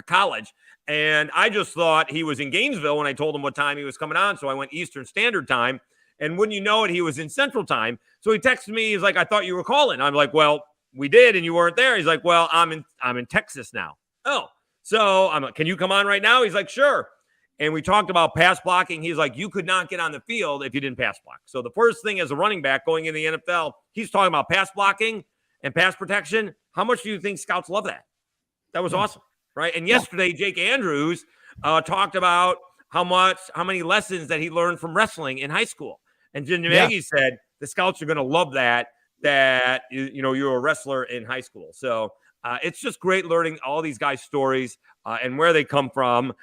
college. And I just thought he was in Gainesville when I told him what time he was coming on. So I went Eastern Standard Time. And wouldn't you know it, he was in Central Time. So he texted me. He's like, I thought you were calling. I'm like, well, we did, and you weren't there. He's like, well, I'm in Texas now. Oh, so I'm like, can you come on right now? He's like, sure. And we talked about pass blocking. He's like, you could not get on the field if you didn't pass block. So the first thing as a running back going in the NFL, he's talking about pass blocking and pass protection. How much do you think scouts love that? That was awesome, right? And yesterday, Jake Andrews talked about how many lessons that he learned from wrestling in high school. And Jim Nagy said the scouts are going to love that you're a wrestler in high school. So it's just great learning all these guys' stories and where they come from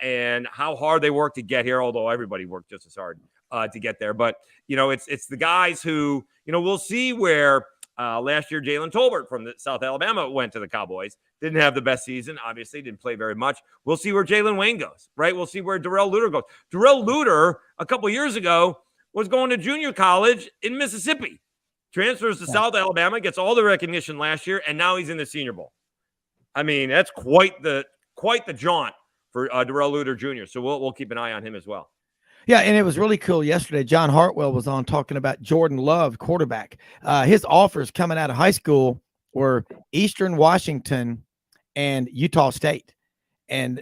and how hard they work to get here, although everybody worked just as hard to get there. But, it's the guys who, we'll see where last year Jalen Tolbert from the South Alabama went to the Cowboys. Didn't have the best season, obviously, didn't play very much. We'll see where Jalen Wayne goes, right? We'll see where Darrell Luter goes. Darrell Luter, a couple years ago, was going to junior college in Mississippi. Transfers to South Alabama, gets all the recognition last year, and now he's in the Senior Bowl. I mean, that's quite the jaunt for Darrell Luter Jr. So we'll keep an eye on him as well. Yeah, and it was really cool yesterday. John Hartwell was on talking about Jordan Love, quarterback. His offers coming out of high school were Eastern Washington and Utah State. And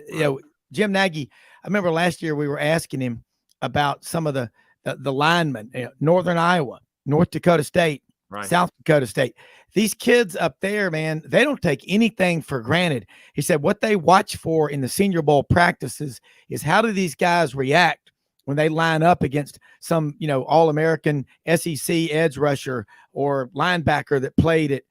Jim Nagy, I remember last year we were asking him about some of the linemen, Northern Iowa, North Dakota State, South Dakota State. These kids up there, man, they don't take anything for granted. He said what they watch for in the Senior Bowl practices is how do these guys react when they line up against some, All-American SEC edge rusher or linebacker that played at,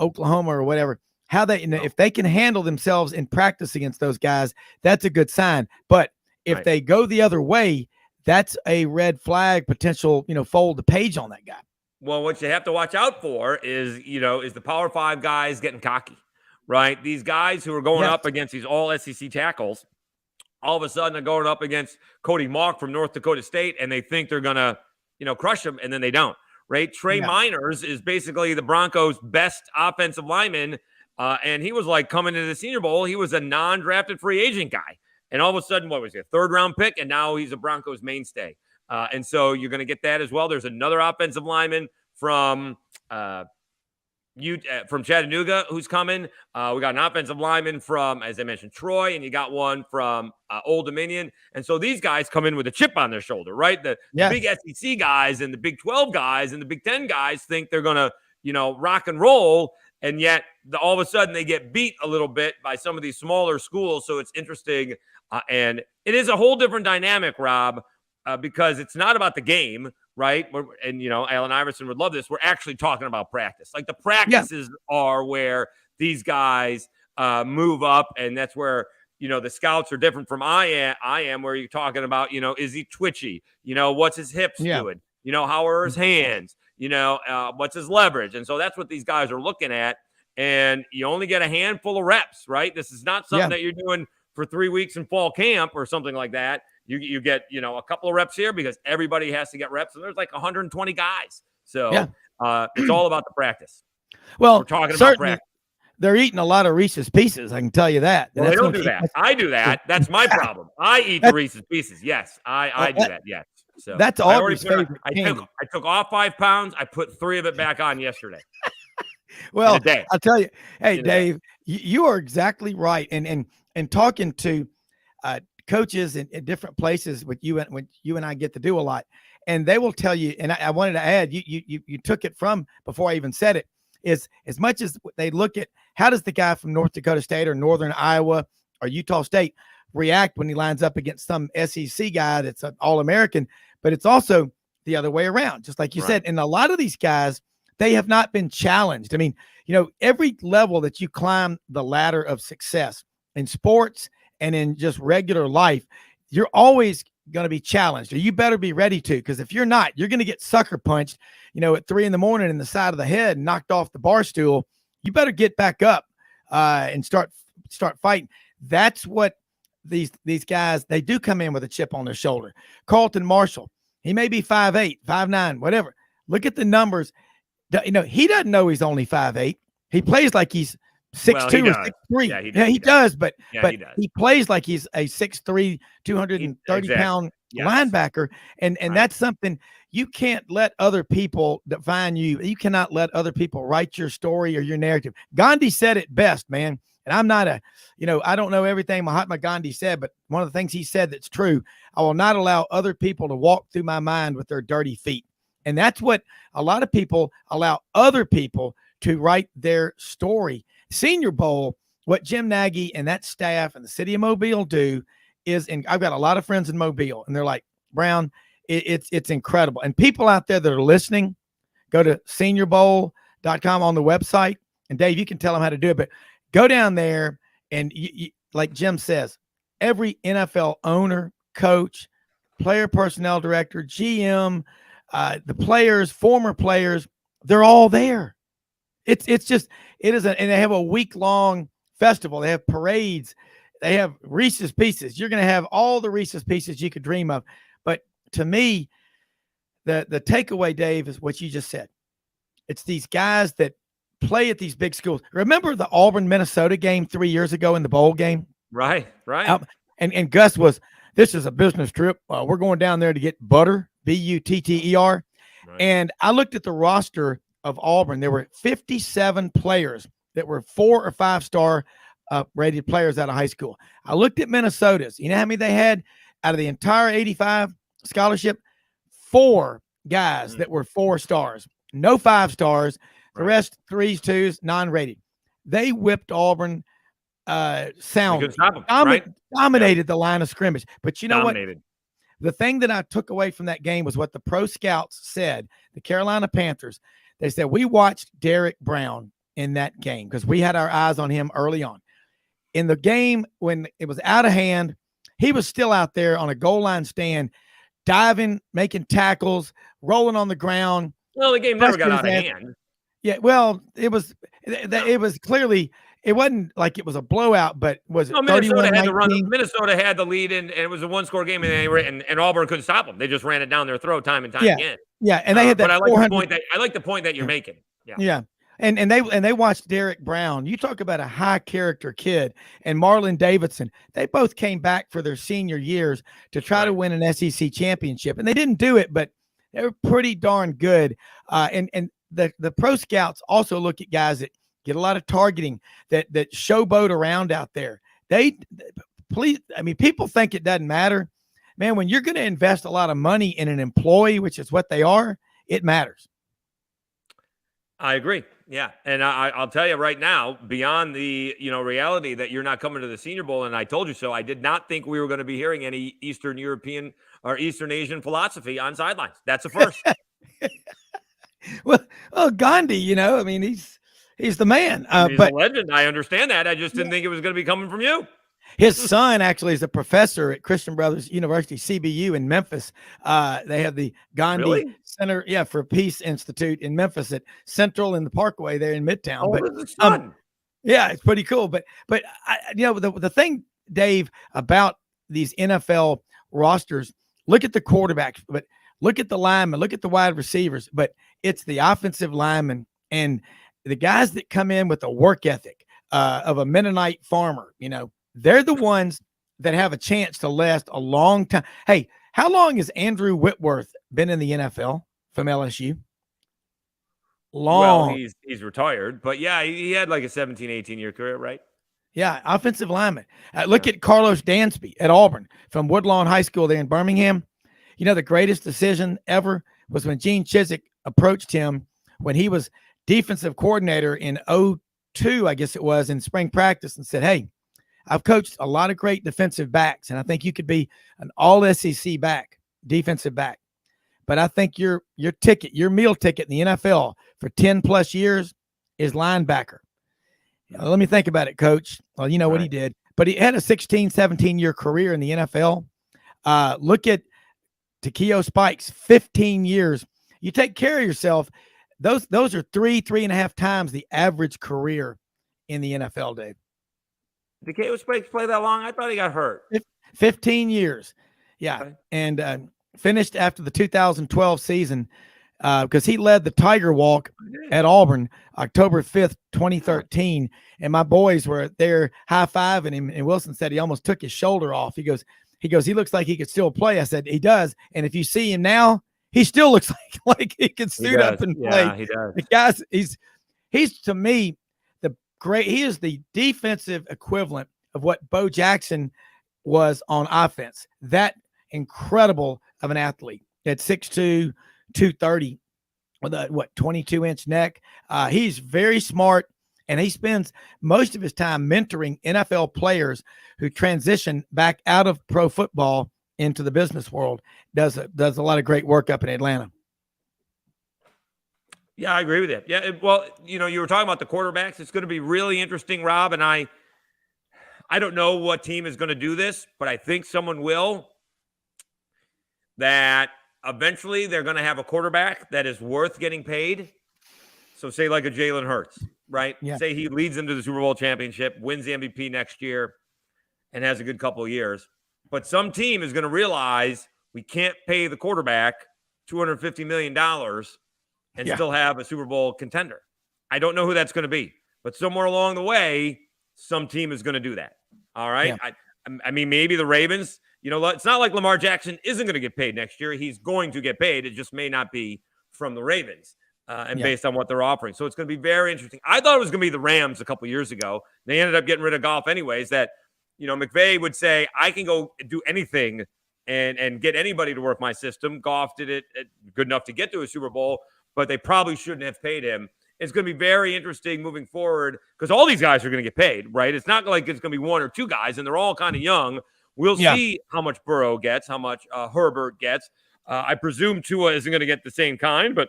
Oklahoma or whatever. How they, if they can handle themselves in practice against those guys, that's a good sign. But if they go the other way, that's a red flag, potential, fold the page on that guy. Well, what you have to watch out for is the Power 5 guys getting cocky, right? These guys who are going up against these all SEC tackles, all of a sudden are going up against Cody Mauch from North Dakota State, and they think they're going to, crush them, and then they don't, right? Trey Miners is basically the Broncos' best offensive lineman, and he was like coming into the Senior Bowl. He was a non-drafted free agent guy. And all of a sudden, what was he, a third-round pick? And now he's a Broncos mainstay. And so you're going to get that as well. There's another offensive lineman from Chattanooga who's coming. We got an offensive lineman from, as I mentioned, Troy, and you got one from Old Dominion. And so these guys come in with a chip on their shoulder, right? The big SEC guys and the Big 12 guys and the Big 10 guys think they're going to, rock and roll. And yet all of a sudden they get beat a little bit by some of these smaller schools. So it's interesting. And it is a whole different dynamic, Rob, because it's not about the game, right? And, Allen Iverson would love this. We're actually talking about practice. Like the practices are where these guys move up. And that's where, the scouts are different from I am where you're talking about, is he twitchy? What's his hips doing? How are his hands? What's his leverage? And so that's what these guys are looking at. And you only get a handful of reps, right? This is not something that you're doing for 3 weeks in fall camp or something like that. You get, a couple of reps here because everybody has to get reps. And there's like 120 guys. So it's all about the practice. Well, we're talking about practice. They're eating a lot of Reese's Pieces. I can tell you that. Well, they don't do that. I do that. That's my problem. I eat the Reese's Pieces. Yes, I do that. Yes. So that's all. I took off 5 pounds. I put 3 of it back on yesterday. Well, I'll tell you. Hey, Dave, you are exactly right. And talking to coaches in different places with you and I get to do a lot, and they will tell you. And I wanted to add, you took it from before I even said it. Is as much as they look at how does the guy from North Dakota State or Northern Iowa or Utah State react when he lines up against some SEC guy that's an All-American, but it's also the other way around, just like you said. And a lot of these guys, they have not been challenged. I mean, every level that you climb the ladder of success in sports and in just regular life, you're always going to be challenged, or you better be ready to, because if you're not, you're going to get sucker punched, at 3 a.m. in the side of the head and knocked off the bar stool. You better get back up and start fighting. That's what these guys, they do come in with a chip on their shoulder. Carlton Marshall, he may be 5'8", 5'9", whatever. Look at the numbers. He doesn't know he's only 5'8". He plays like he's 6'2" or 6'3". Yeah, he does, but he plays like he's a 6'3", 230-pound linebacker. And that's something you can't let other people define you. You cannot let other people write your story or your narrative. Gandhi said it best, man. And I'm not I don't know everything Mahatma Gandhi said, but one of the things he said that's true, I will not allow other people to walk through my mind with their dirty feet. And that's what a lot of people allow other people to write their story. Senior Bowl, what Jim Nagy and that staff and the city of Mobile do is, and I've got a lot of friends in Mobile, and they're like, Browne, it's incredible. And people out there that are listening, go to seniorbowl.com on the website. And Dave, you can tell them how to do it, but go down there and you, like Jim says, every NFL owner, coach, player personnel director, GM, the players, former players, they're all there. It is and they have a week-long festival. They have parades. They have Reese's Pieces. You're going to have all the Reese's Pieces you could dream of. But to me, the takeaway, Dave, is what you just said. It's these guys that play at these big schools. Remember the Auburn, Minnesota game 3 years ago in the bowl game? Right. And Gus was, this is a business trip. We're going down there to get butter, Butter. Right. And I looked at the roster of Auburn. There were 57 players that were 4 or 5 star rated players out of high school. I looked at Minnesota's. You know how many they had out of the entire 85 scholarship? 4 guys that were 4 stars, no 5 stars. The rest 3s, 2s, non-rated. They whipped Auburn sound. Dominated the line of scrimmage. But you know what? The thing that I took away from that game was what the pro scouts said, the Carolina Panthers. They said, we watched Derek Browne in that game because we had our eyes on him early on. In the game, when it was out of hand, he was still out there on a goal line stand, diving, making tackles, rolling on the ground. Well, the game never got out of hand. Yeah, well, it was clearly, it wasn't like it was a blowout, but was it? No, Minnesota had the run. Minnesota had the lead, and it was a 1-score game, and Auburn couldn't stop them. They just ran it down their throat time and time again. Yeah, and they had that. But I like the point that you're making. Yeah. And they watched Derek Browne. You talk about a high character kid, and Marlon Davidson. They both came back for their senior years to try to win an SEC championship, and they didn't do it, but they were pretty darn good. And the pro scouts also look at guys that get a lot of targeting, that showboat around out there. People think it doesn't matter. Man, when you're going to invest a lot of money in an employee, which is what they are, it matters. I agree. Yeah. And I'll tell you right now, beyond the, reality that you're not coming to the Senior Bowl, and I told you so, I did not think we were going to be hearing any Eastern European or Eastern Asian philosophy on Sidelines. That's a first. well, Gandhi, he's the man. He's a legend. I understand that. I just didn't think it was going to be coming from you. His son actually is a professor at Christian Brothers University, CBU in Memphis. They have the Gandhi Center, for Peace Institute in Memphis at Central and the Parkway there in Midtown. Oh, but his son. It's pretty cool. But the thing, Dave, about these NFL rosters, look at the quarterbacks, but look at the linemen, look at the wide receivers, but it's the offensive linemen and the guys that come in with a work ethic of a Mennonite farmer. They're the ones that have a chance to last a long time. Hey, how long has Andrew Whitworth been in the NFL from LSU? Long. Well, he's retired, but yeah, he had like a 17, 18-year career, right? Yeah, offensive lineman. Look at Carlos Dansby at Auburn from Woodlawn High School there in Birmingham. The greatest decision ever was when Gene Chizik approached him when he was defensive coordinator in 2002, I guess it was, in spring practice, and said, "Hey, I've coached a lot of great defensive backs, and I think you could be an all-SEC back, defensive back. But I think your meal ticket in the NFL for 10-plus years is linebacker." Let me think about it, Coach. Well, you know what he did. But he had a 16, 17-year career in the NFL. Look at Takeo Spikes, 15 years. You take care of yourself. Those are 3.5 times the average career in the NFL, Dave. Did Takeo Spikes play that long? I thought he got hurt. 15 years. Yeah. Okay. And finished after the 2012 season because he led the Tiger Walk at Auburn October 5th, 2013. And my boys were there high-fiving him. And Wilson said he almost took his shoulder off. He goes, he looks like he could still play. I said, he does. And if you see him now, he still looks like he could suit up and play. Yeah, he does. The guys, he's to me, he is the defensive equivalent of what Bo Jackson was on offense. That incredible of an athlete at 6'2", 230 with a 22-inch neck. He's very smart, and he spends most of his time mentoring NFL players who transition back out of pro football into the business world. Does a lot of great work up in Atlanta. Yeah, I agree with you. Yeah, you were talking about the quarterbacks. It's going to be really interesting, Rob, and I don't know what team is going to do this, but I think someone will. That eventually they're going to have a quarterback that is worth getting paid. So say like a Jalen Hurts, right? Yeah. Say he leads them to the Super Bowl championship, wins the MVP next year, and has a good couple of years. But some team is going to realize we can't pay the quarterback $250 million and still have a Super Bowl contender. I don't know who that's going to be, but somewhere along the way, some team is going to do that. All right. Yeah. I mean, maybe the Ravens, it's not like Lamar Jackson isn't going to get paid next year. He's going to get paid. It just may not be from the Ravens based on what they're offering. So it's going to be very interesting. I thought it was going to be the Rams a couple years ago. They ended up getting rid of Goff anyways. That, McVay would say, I can go do anything and get anybody to work my system. Goff did it good enough to get to a Super Bowl, but they probably shouldn't have paid him. It's going to be very interesting moving forward because all these guys are going to get paid, right? It's not like it's going to be one or two guys, and they're all kind of young. We'll see how much Burrow gets, how much Herbert gets. I presume Tua isn't going to get the same kind, but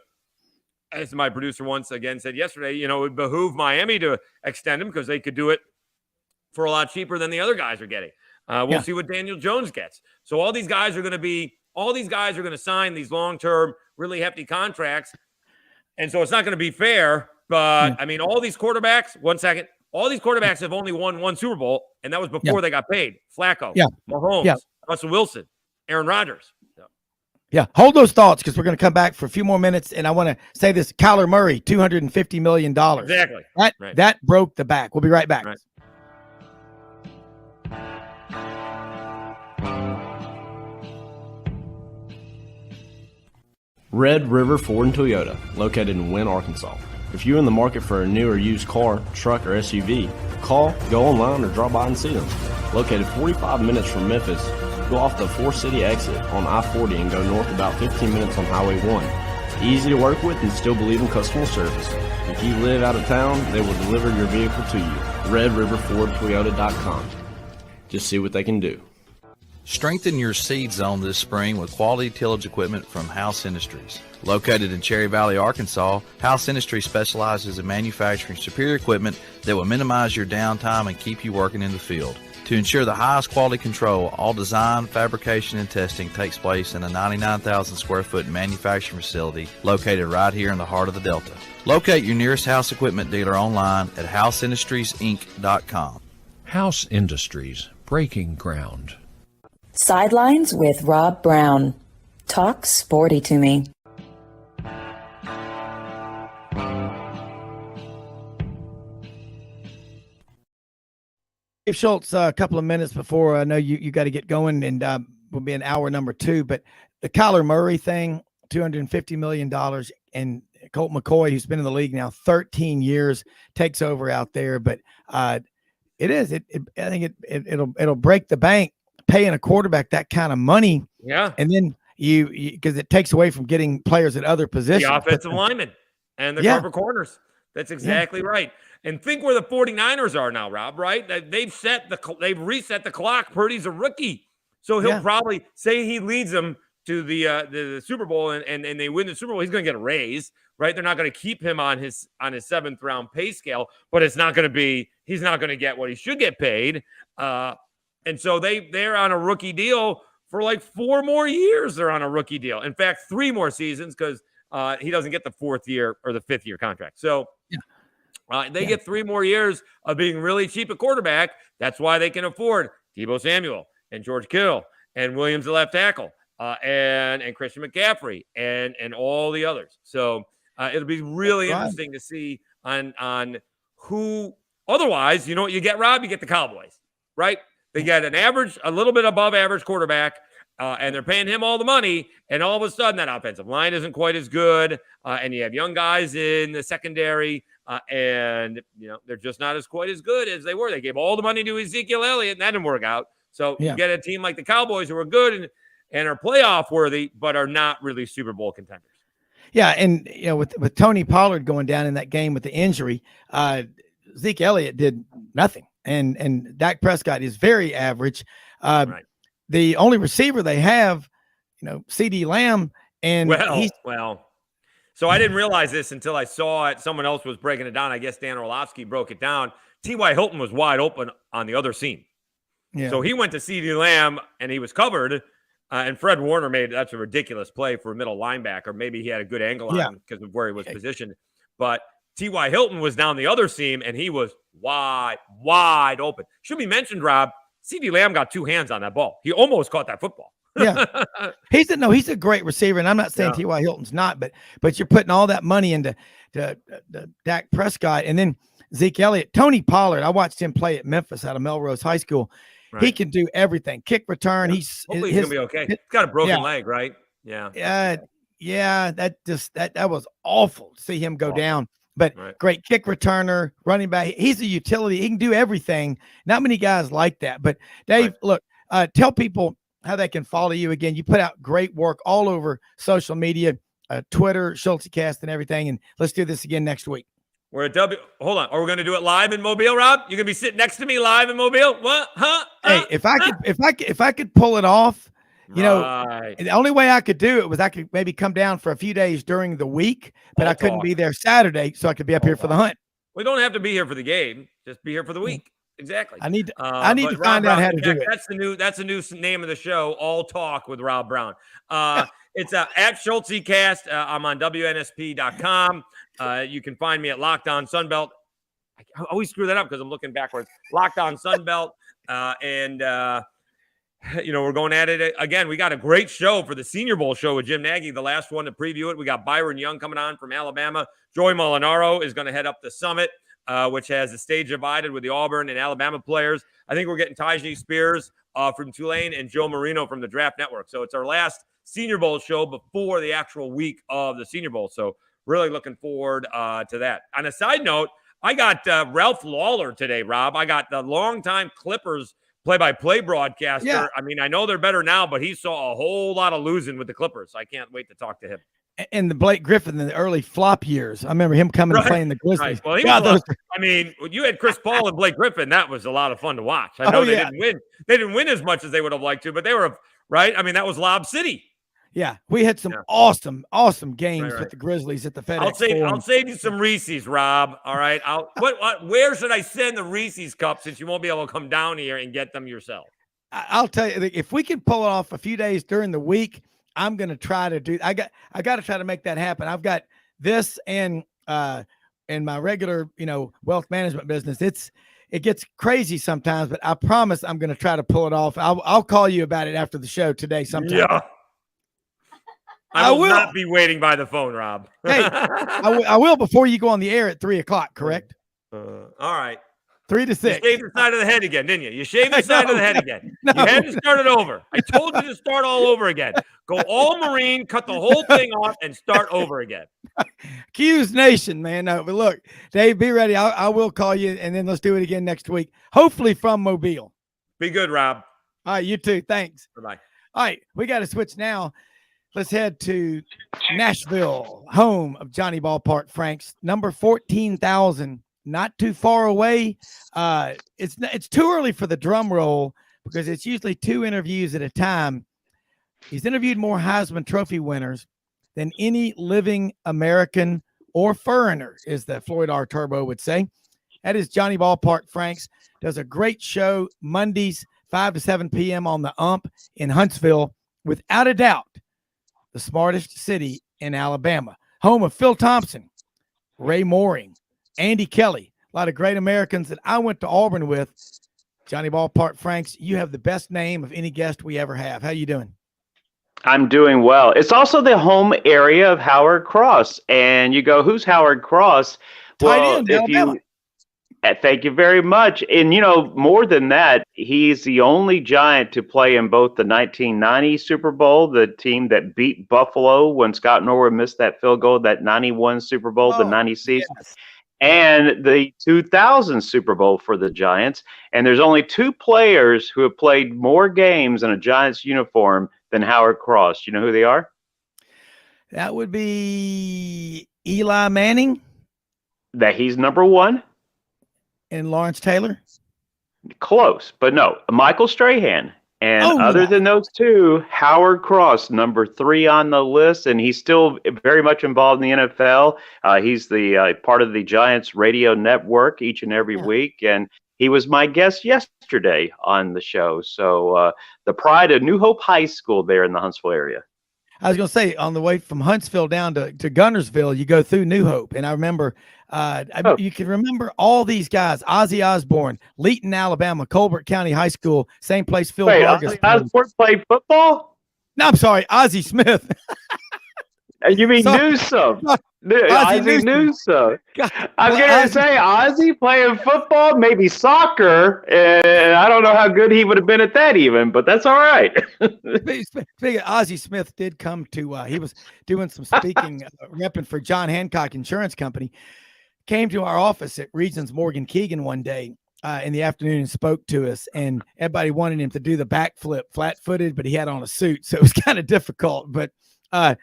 as my producer once again said yesterday, it would behoove Miami to extend him because they could do it for a lot cheaper than the other guys are getting. We'll see what Daniel Jones gets. So all these guys are going to sign these long-term, really hefty contracts. And so it's not going to be fair, but I mean, all these quarterbacks have only won one Super Bowl, and that was before they got paid. Flacco, Mahomes, Russell Wilson, Aaron Rodgers. Yeah, hold those thoughts because we're going to come back for a few more minutes, and I want to say this: Kyler Murray, $250 million. Exactly. That broke the back. We'll be right back. Right. Red River Ford and Toyota, located in Wynne, Arkansas. If you're in the market for a new or used car, truck, or SUV, call, go online, or drop by and see them. Located 45 minutes from Memphis, go off the 4-city exit on I-40 and go north about 15 minutes on Highway 1. Easy to work with and still believe in customer service. If you live out of town, they will deliver your vehicle to you. RedRiverFordToyota.com. Just see what they can do. Strengthen your seed zone this spring with quality tillage equipment from House Industries. Located in Cherry Valley, Arkansas, House Industries specializes in manufacturing superior equipment that will minimize your downtime and keep you working in the field. To ensure the highest quality control, all design, fabrication, and testing takes place in a 99,000 square foot manufacturing facility located right here in the heart of the Delta. Locate your nearest House equipment dealer online at houseindustriesinc.com. House Industries, breaking ground. Sidelines with Rob Browne. Talk sporty to me. Dave Schultz, a couple of minutes before I know you got to get going, and we'll be in hour number 2. But the Kyler Murray thing, $250 million, and Colt McCoy, who's been in the league now 13 years, takes over out there. But I think it'll break the bank paying a quarterback that kind of money. Yeah. And then because it takes away from getting players at other positions. The offensive linemen and the cover corners. That's exactly right. And think where the 49ers are now, Rob, right? They've reset the clock. Purdy's a rookie. So he'll probably say he leads them to the Super Bowl and they win the Super Bowl. He's going to get a raise, right? They're not going to keep him on his 7th round pay scale, but he's not going to get what he should get paid. And so they're on a rookie deal for like 4 more years. They're on a rookie deal. In fact, 3 more seasons because he doesn't get the 4th year or the 5th year contract. So they get 3 more years of being really cheap at quarterback. That's why they can afford Deebo Samuel and George Kittle and Williams, the left tackle, and Christian McCaffrey and all the others. So it'll be really interesting to see on who. Otherwise, you know what you get, Rob? You get the Cowboys, right? They get a little bit above average quarterback, and they're paying him all the money, and all of a sudden that offensive line isn't quite as good, and you have young guys in the secondary, and they're just not quite as good as they were. They gave all the money to Ezekiel Elliott, and that didn't work out. So you get a team like the Cowboys who are good and are playoff worthy, but are not really Super Bowl contenders. Yeah, and with Tony Pollard going down in that game with the injury, Zeke Elliott did nothing. And Dak Prescott is very average. Right. The only receiver they have, CD Lamb, and So I didn't realize this until I saw it. Someone else was breaking it down. I guess Dan Orlovsky broke it down. T.Y. Hilton was wide open on the other seam. Yeah. So he went to CD Lamb and he was covered. And Fred Warner that's a ridiculous play for a middle linebacker. Maybe he had a good angle on him because of where he was positioned. But T.Y. Hilton was down the other seam, and he was wide open. Should be mentioned, Rob, CD Lamb got 2 hands on that ball. He almost caught that football. Yeah. He's a great receiver, and I'm not saying T.Y. Hilton's not, but you're putting all that money into Dak Prescott, and then Zeke Elliott. Tony Pollard, I watched him play at Memphis out of Melrose High School. Right. He can do everything. Kick return. Hopefully he's going to be okay. He's got a broken leg, right? Yeah. Yeah, that was awful to see him go down. But great kick returner, running back. He's a utility. He can do everything. Not many guys like that. But Dave, look, tell people how they can follow you again. You put out great work all over social media, Twitter, SchultzCast, and everything. And let's do this again next week. We're at Hold on. Are we going to do it live in Mobile, Rob? You're going to be sitting next to me live in Mobile? What? Huh? Hey, if I could pull it off. The only way I could do it was I could maybe come down for a few days during the week, but I couldn't be there Saturday, so I could be up here for the hunt. We don't have to be here for the game; just be here for the week. Exactly. I need to find out how to do it. That's the new name of the show. All Talk with Rob Browne. It's at SchultzCast. I'm on WNSP.com. You can find me at Locked On Sunbelt. I always screw that up because I'm looking backwards. Locked On Sunbelt, and we're going at it again. We got a great show for the Senior Bowl show with Jim Nagy, the last one to preview it. We got Byron Young coming on from Alabama. Joey Molinaro is going to head up the summit, which has the stage divided with the Auburn and Alabama players. I think we're getting Tajay Spears from Tulane and Joe Marino from the Draft Network. So it's our last Senior Bowl show before the actual week of the Senior Bowl. So really looking forward to that. On a side note, I got Ralph Lawler today, Rob. I got the longtime Clippers play-by-play broadcaster. Yeah. I mean, I know they're better now, but he saw a whole lot of losing with the Clippers. I can't wait to talk to him. And the Blake Griffin in the early flop years. I remember him coming and playing the Grizzlies. Right. Well, I mean, when you had Chris Paul and Blake Griffin, that was a lot of fun to watch. I know they didn't win. They didn't win as much as they would have liked to, but they were right. I mean, that was Lob City. Yeah, we had some awesome games with the Grizzlies at the FedEx. I'll save you some Reese's, Rob. All right. Where should I send the Reese's cups since you won't be able to come down here and get them yourself? I'll tell you, if we can pull it off a few days during the week, I'm going to try to do. I got to try to make that happen. I've got this and in my regular, wealth management business. It gets crazy sometimes, but I promise I'm going to try to pull it off. I'll call you about it after the show today sometime. Yeah. I will not be waiting by the phone, Rob. Hey, I will before you go on the air at 3:00, correct? All right. 3 to 6. You shaved the side of the head again, didn't you? You shaved the side of the head again. You had to start it over. I told you to start all over again. Go all Marine, cut the whole thing off, and start over again. Q's Nation, man. No, but look, Dave, be ready. I will call you, and then let's do it again next week. Hopefully from Mobile. Be good, Rob. All right, you too. Thanks. Bye-bye. All right, we got to switch now. Let's head to Nashville, home of Johnny Ballpark Franks, number 14,000. Not too far away. It's too early for the drum roll because it's usually 2 interviews at a time. He's interviewed more Heisman Trophy winners than any living American or foreigner, as the Floyd R. Turbo would say. That is Johnny Ballpark Franks. Does a great show Mondays, 5 to 7 p.m. on the UMP in Huntsville. Without a doubt, the smartest city in Alabama. Home of Phil Thompson, Ray Mooring, Andy Kelly, a lot of great Americans that I went to Auburn with. Johnny Ballpark Franks, you have the best name of any guest we ever have. How you doing? I'm doing well. It's also the home area of Howard Cross. And you go, who's Howard Cross? Well, thank you very much. And, more than that, he's the only Giant to play in both the 1990 Super Bowl, the team that beat Buffalo when Scott Norwood missed that field goal, that 91 Super Bowl, the 90 season. Yes. And the 2000 Super Bowl for the Giants. And there's only 2 players who have played more games in a Giants uniform than Howard Cross. You know who they are? That would be Eli Manning. That he's number 1. And Lawrence Taylor? Close, but no. Michael Strahan. And other than those 2, Howard Cross, number 3 on the list, and he's still very much involved in the NFL. He's the part of the Giants radio network each and every week, and he was my guest yesterday on the show. So the pride of New Hope High School there in the Huntsville area. I was going to say, on the way from Huntsville down to Gunnersville, you go through New Hope. And I remember, you can remember all these guys, Ozzy Osbourne, Leeton, Alabama, Colbert County High School, same place Phil Vargas. Ozzy Osbourne played football? No, I'm sorry, Ozzy Smith. You mean Newsome? Ozzy Newsome. I'm going to say Ozzy playing football, maybe soccer, and I don't know how good he would have been at that even, but that's all right. Speaking of Ozzy Smith did come to, he was doing some speaking, repping for John Hancock Insurance Company, came to our office at Regions Morgan Keegan one day in the afternoon and spoke to us, and everybody wanted him to do the backflip flat-footed, but he had on a suit, so it was kind of difficult, but I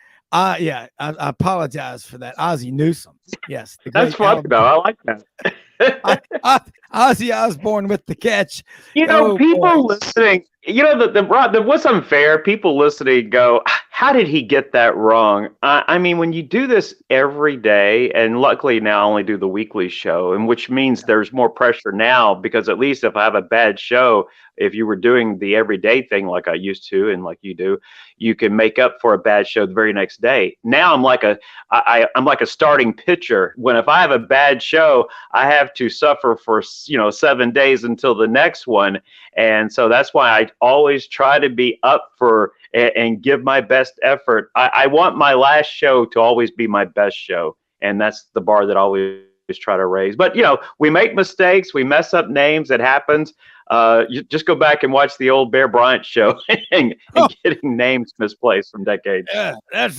apologize for that. Ozzy Newsome. Yes. That's funny, though. I like that. Ozzy Osbourne with the catch. People listening, what's unfair, people listening go, how did he get that wrong? I mean, when you do this every day, and luckily now I only do the weekly show, and which means there's more pressure now, because at least if I have a bad show, if you were doing the everyday thing like I used to and like you do, you can make up for a bad show the very next day. Now I'm like I'm like a starting pitcher. When if I have a bad show, I have to suffer for 7 days until the next one, and so that's why I always try to be up for and give my best effort. I want my last show to always be my best show, and that's the bar that I always try to raise. But we make mistakes, we mess up names. It happens. You just go back and watch the old Bear Bryant show and getting names misplaced from decades. Yeah, that's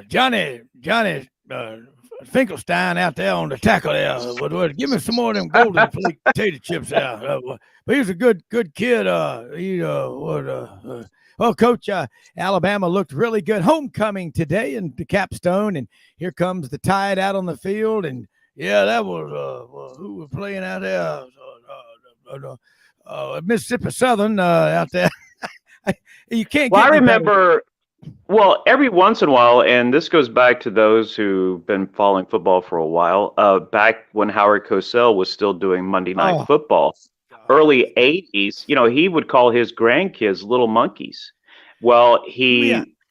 Johnny Finkelstein out there on the tackle there. Give me some more of them golden potato chips out. But he's a good kid. Coach, Alabama looked really good. Homecoming today in the capstone, and here comes the Tide out on the field. And yeah, that was who was playing out there? Mississippi Southern out there. You can't. Well, I remember. Well, every once in a while, and this goes back to those who've been following football for a while, back when Howard Cosell was still doing Monday Night Football, early 80s, he would call his grandkids little monkeys. Well,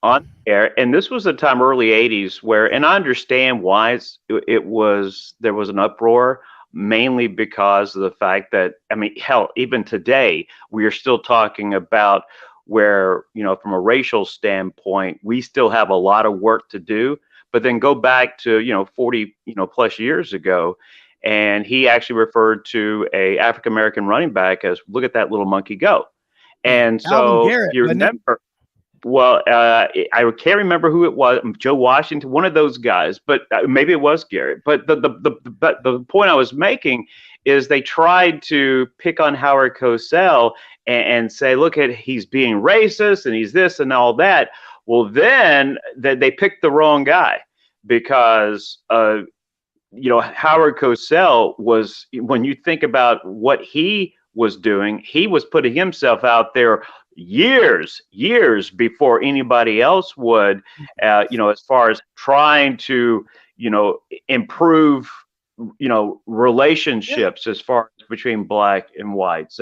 on air, and this was a time, early 80s, where, and I understand why there was an uproar, mainly because of the fact that, I mean, hell, even today, we are still talking about where, from a racial standpoint, we still have a lot of work to do. But then go back to, 40, plus years ago, and he actually referred to a African-American running back as, look at that little monkey go. And so Garrett, you remember, well, I can't remember who it was, Joe Washington, one of those guys, but maybe it was Garrett. But the point I was making is they tried to pick on Howard Cosell and say, look at, he's being racist and he's this and all that. Well, then they picked the wrong guy, because Howard Cosell was, when you think about what he was doing, he was putting himself out there years before anybody else would, as far as trying to, improve, relationships as far as between black and whites.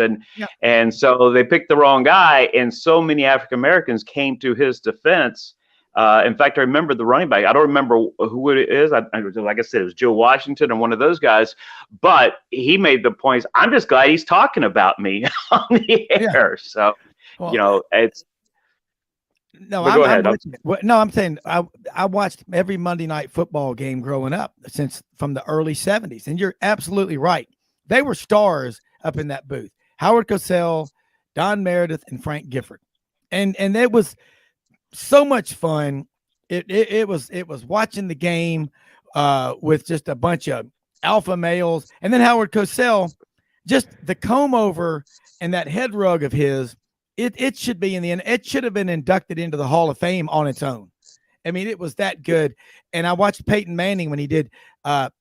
And so they picked the wrong guy, and so many African Americans came to his defense. In fact, I remember the running back. I don't remember who it is. Like I said, it was Joe Washington and one of those guys. But he made the points. I'm just glad he's talking about me on the air. So, it's. No, go ahead. I'm saying I watched every Monday Night Football game growing up from the early 70s. And you're absolutely right. They were stars up in that booth. Howard Cosell, Don Meredith, and Frank Gifford. And it was so much fun. It was watching the game with just a bunch of alpha males. And then Howard Cosell, just the comb over and that head rug of his, it should be it should have been inducted into the Hall of Fame on its own. I mean, it was that good. And I watched Peyton Manning when he did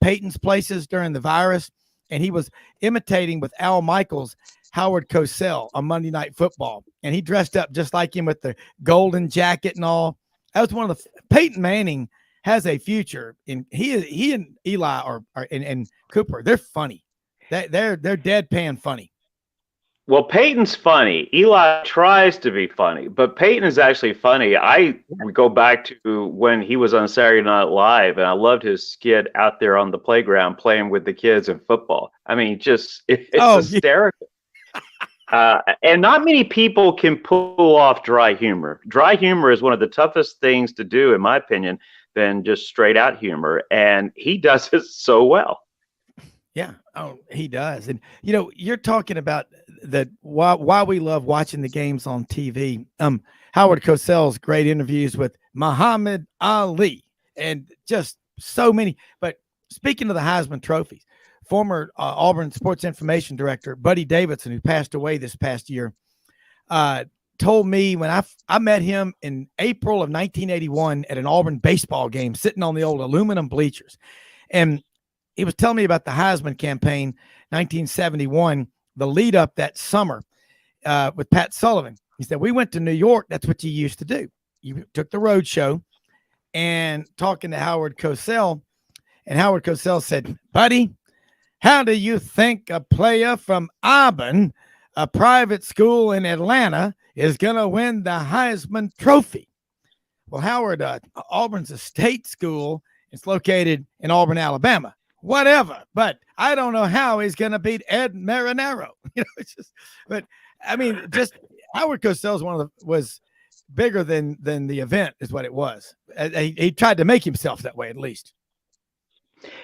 Peyton's Places during the virus, and he was imitating with Al Michaels Howard Cosell on Monday Night Football, and he dressed up just like him with the golden jacket and all. That was one of the Peyton Manning has a future. He and Eli and Cooper, they're funny. They're deadpan funny. Well, Peyton's funny. Eli tries to be funny, but Peyton is actually funny. I would go back to when he was on Saturday Night Live, and I loved his skit out there on the playground playing with the kids in football. I mean, it's hysterical. And not many people can pull off dry humor. Dry humor is one of the toughest things to do, in my opinion, than just straight out humor. And he does it so well. Yeah. Oh, he does. And, you're talking about why we love watching the games on TV. Howard Cosell's great interviews with Muhammad Ali and just so many. But speaking of the Heisman trophies, former Auburn Sports Information Director Buddy Davidson, who passed away this past year, told me when I met him in April of 1981 at an Auburn baseball game, sitting on the old aluminum bleachers. And he was telling me about the Heisman campaign, 1971, the lead up that summer with Pat Sullivan. He said, we went to New York. That's what you used to do. you took the road show and talking to Howard Cosell, and Howard Cosell said, buddy, how do you think a player from Auburn, a private school in Atlanta, is going to win the Heisman Trophy? Well, Howard, Auburn's a state school. It's located in Auburn, Alabama. Whatever, but I don't know how he's going to beat Ed Marinaro. It's just, but I mean, just Howard Cosell's was bigger than the event is what it was. He tried to make himself that way, at least.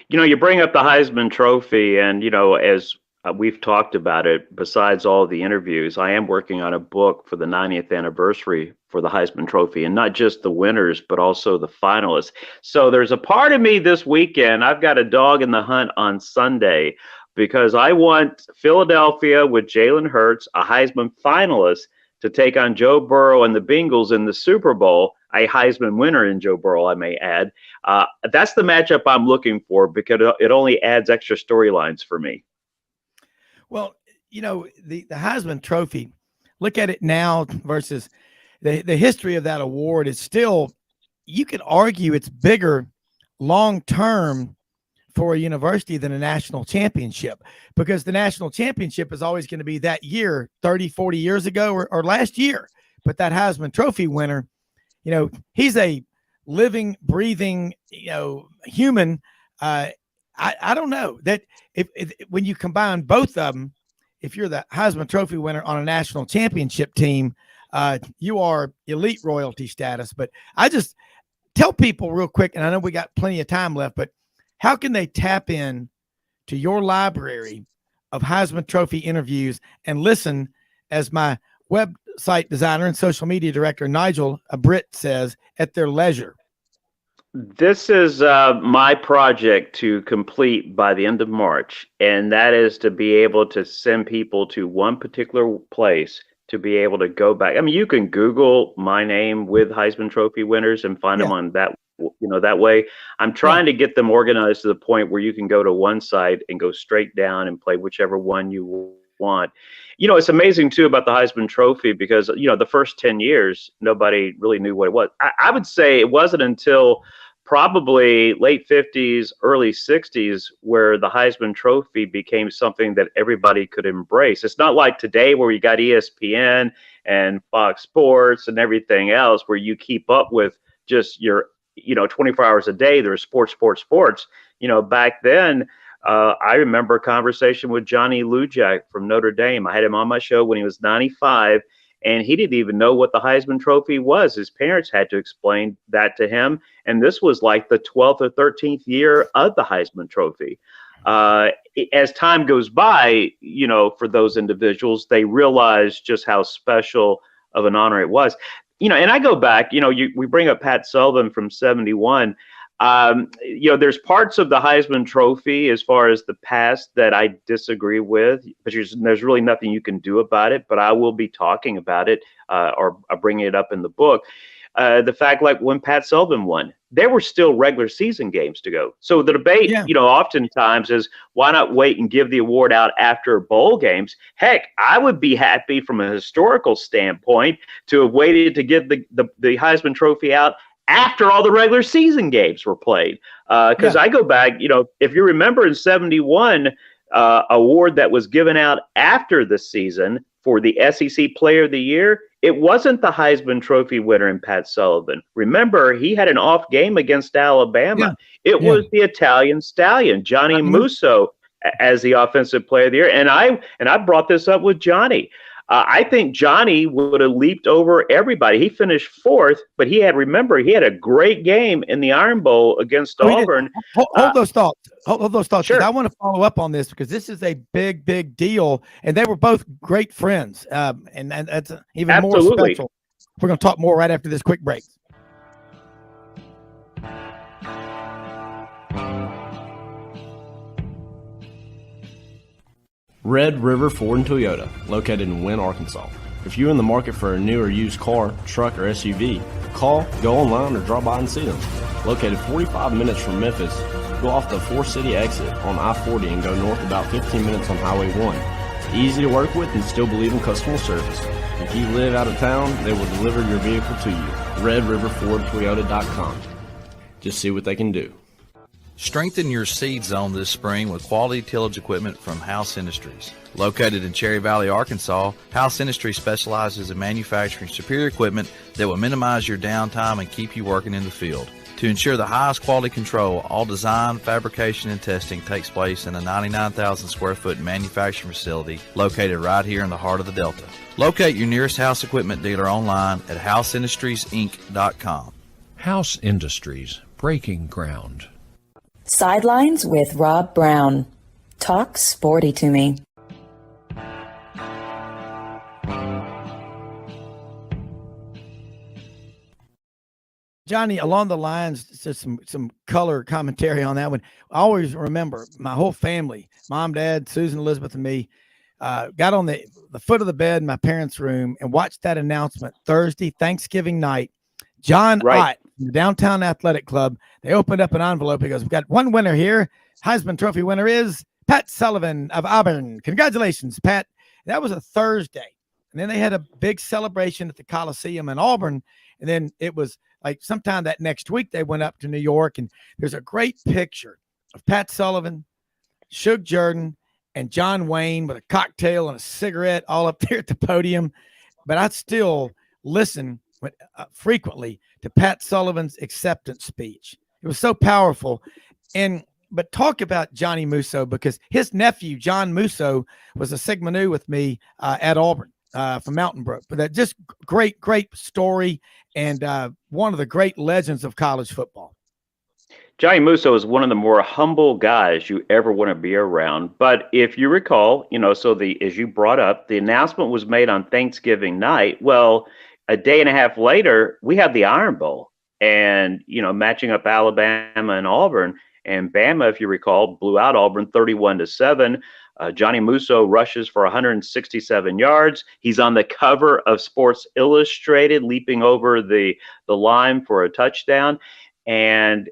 You bring up the Heisman Trophy, and, as we've talked about it, besides all the interviews, I am working on a book for the 90th anniversary for the Heisman Trophy, and not just the winners, but also the finalists. So there's a part of me this weekend, I've got a dog in the hunt on Sunday, because I want Philadelphia with Jalen Hurts, a Heisman finalist, to take on Joe Burrow and the Bengals in the Super Bowl, a Heisman winner in Joe Burrow, I may add. That's the matchup I'm looking for, because it only adds extra storylines for me. Well, the Heisman Trophy, look at it now versus the history of that award is still, you could argue it's bigger long-term for a university than a national championship, because the national championship is always going to be that year, 30, 40 years ago or last year. But that Heisman Trophy winner, he's a living, breathing, human. I don't know that if when you combine both of them, if you're the Heisman Trophy winner on a national championship team, you are elite royalty status. But I just tell people real quick, and I know we got plenty of time left, but how can they tap in to your library of Heisman Trophy interviews and listen, as my website designer and social media director, Nigel Britt, says, at their leisure? This is my project to complete by the end of March, and that is to be able to send people to one particular place to be able to go back. I mean, you can Google my name with Heisman Trophy winners and find them on that, that way. I'm trying to get them organized to the point where you can go to one site and go straight down and play whichever one you want. It's amazing too about the Heisman Trophy, because, the first 10 years, nobody really knew what it was. I would say it wasn't until probably late 50s, early 60s, where the Heisman Trophy became something that everybody could embrace. It's not like today where you got ESPN and Fox Sports and everything else, where you keep up with just your, 24 hours a day, there's sports. Back then, I remember a conversation with Johnny Lujak from Notre Dame. I had him on my show when he was 95. And he didn't even know what the Heisman Trophy was. His parents had to explain that to him. And this was like the 12th or 13th year of the Heisman Trophy. As time goes by, for those individuals, they realize just how special of an honor it was. And I go back, we bring up Pat Sullivan from 71. There's parts of the Heisman Trophy as far as the past that I disagree with, but there's really nothing you can do about it. But I will be talking about it or bringing it up in the book. The fact, like when Pat Sullivan won, there were still regular season games to go. So the debate, oftentimes is why not wait and give the award out after bowl games? Heck, I would be happy from a historical standpoint to have waited to give the Heisman Trophy out after all the regular season games were played. Because I go back, if you remember in 71, award that was given out after the season for the SEC Player of the Year, it wasn't the Heisman Trophy winner in Pat Sullivan. Remember, he had an off game against Alabama. It was the Italian Stallion, Johnny Musso, as the Offensive Player of the Year. And I brought this up with Johnny. I think Johnny would have leaped over everybody. He finished fourth, but he had a great game in the Iron Bowl against Auburn. Hold those thoughts. Hold those thoughts. Sure. I want to follow up on this because this is a big, big deal. And they were both great friends. And that's even more special. We're going to talk more right after this quick break. Red River Ford and Toyota, located in Wynne, Arkansas. If you're in the market for a new or used car, truck, or SUV, call, go online, or drop by and see them. Located 45 minutes from Memphis, go off the 4-city exit on I-40 and go north about 15 minutes on Highway 1. Easy to work with and still believe in customer service. If you live out of town, they will deliver your vehicle to you. redriverfordtoyota.com. Just see what they can do. Strengthen your seed zone this spring with quality tillage equipment from House Industries. Located in Cherry Valley, Arkansas, House Industries specializes in manufacturing superior equipment that will minimize your downtime and keep you working in the field. To ensure the highest quality control, all design, fabrication, and testing takes place in a 99,000 square foot manufacturing facility located right here in the heart of the Delta. Locate your nearest House equipment dealer online at houseindustriesinc.com. House Industries, breaking ground. Sidelines with Rob Browne. Talk sporty to me. Johnny, along the lines, just some color commentary on that one. I always remember my whole family, mom, dad, Susan, Elizabeth, and me, got on the foot of the bed in my parents' room and watched that announcement Thursday, Thanksgiving night. John Ott from the Downtown Athletic Club, they opened up an envelope. He goes, "We've got one winner here. Heisman Trophy winner is Pat Sullivan of Auburn. Congratulations, Pat." That was a Thursday. And then they had a big celebration at the Coliseum in Auburn. And then it was like sometime that next week, they went up to New York, and there's a great picture of Pat Sullivan, Shug Jordan, and John Wayne with a cocktail and a cigarette all up there at the podium. But I still listen frequently to Pat Sullivan's acceptance speech. It was so powerful. But talk about Johnny Musso, because his nephew, John Musso, was a Sigma Nu with me at Auburn from Mountain Brook. But that just great story, and one of the great legends of college football. Johnny Musso is one of the more humble guys you ever want to be around. But if you recall, as you brought up, the announcement was made on Thanksgiving night. Well, a day and a half later, we had the Iron Bowl, and, matching up Alabama and Auburn. And Bama, if you recall, blew out Auburn 31-7. Johnny Musso rushes for 167 yards. He's on the cover of Sports Illustrated, leaping over the line for a touchdown. And,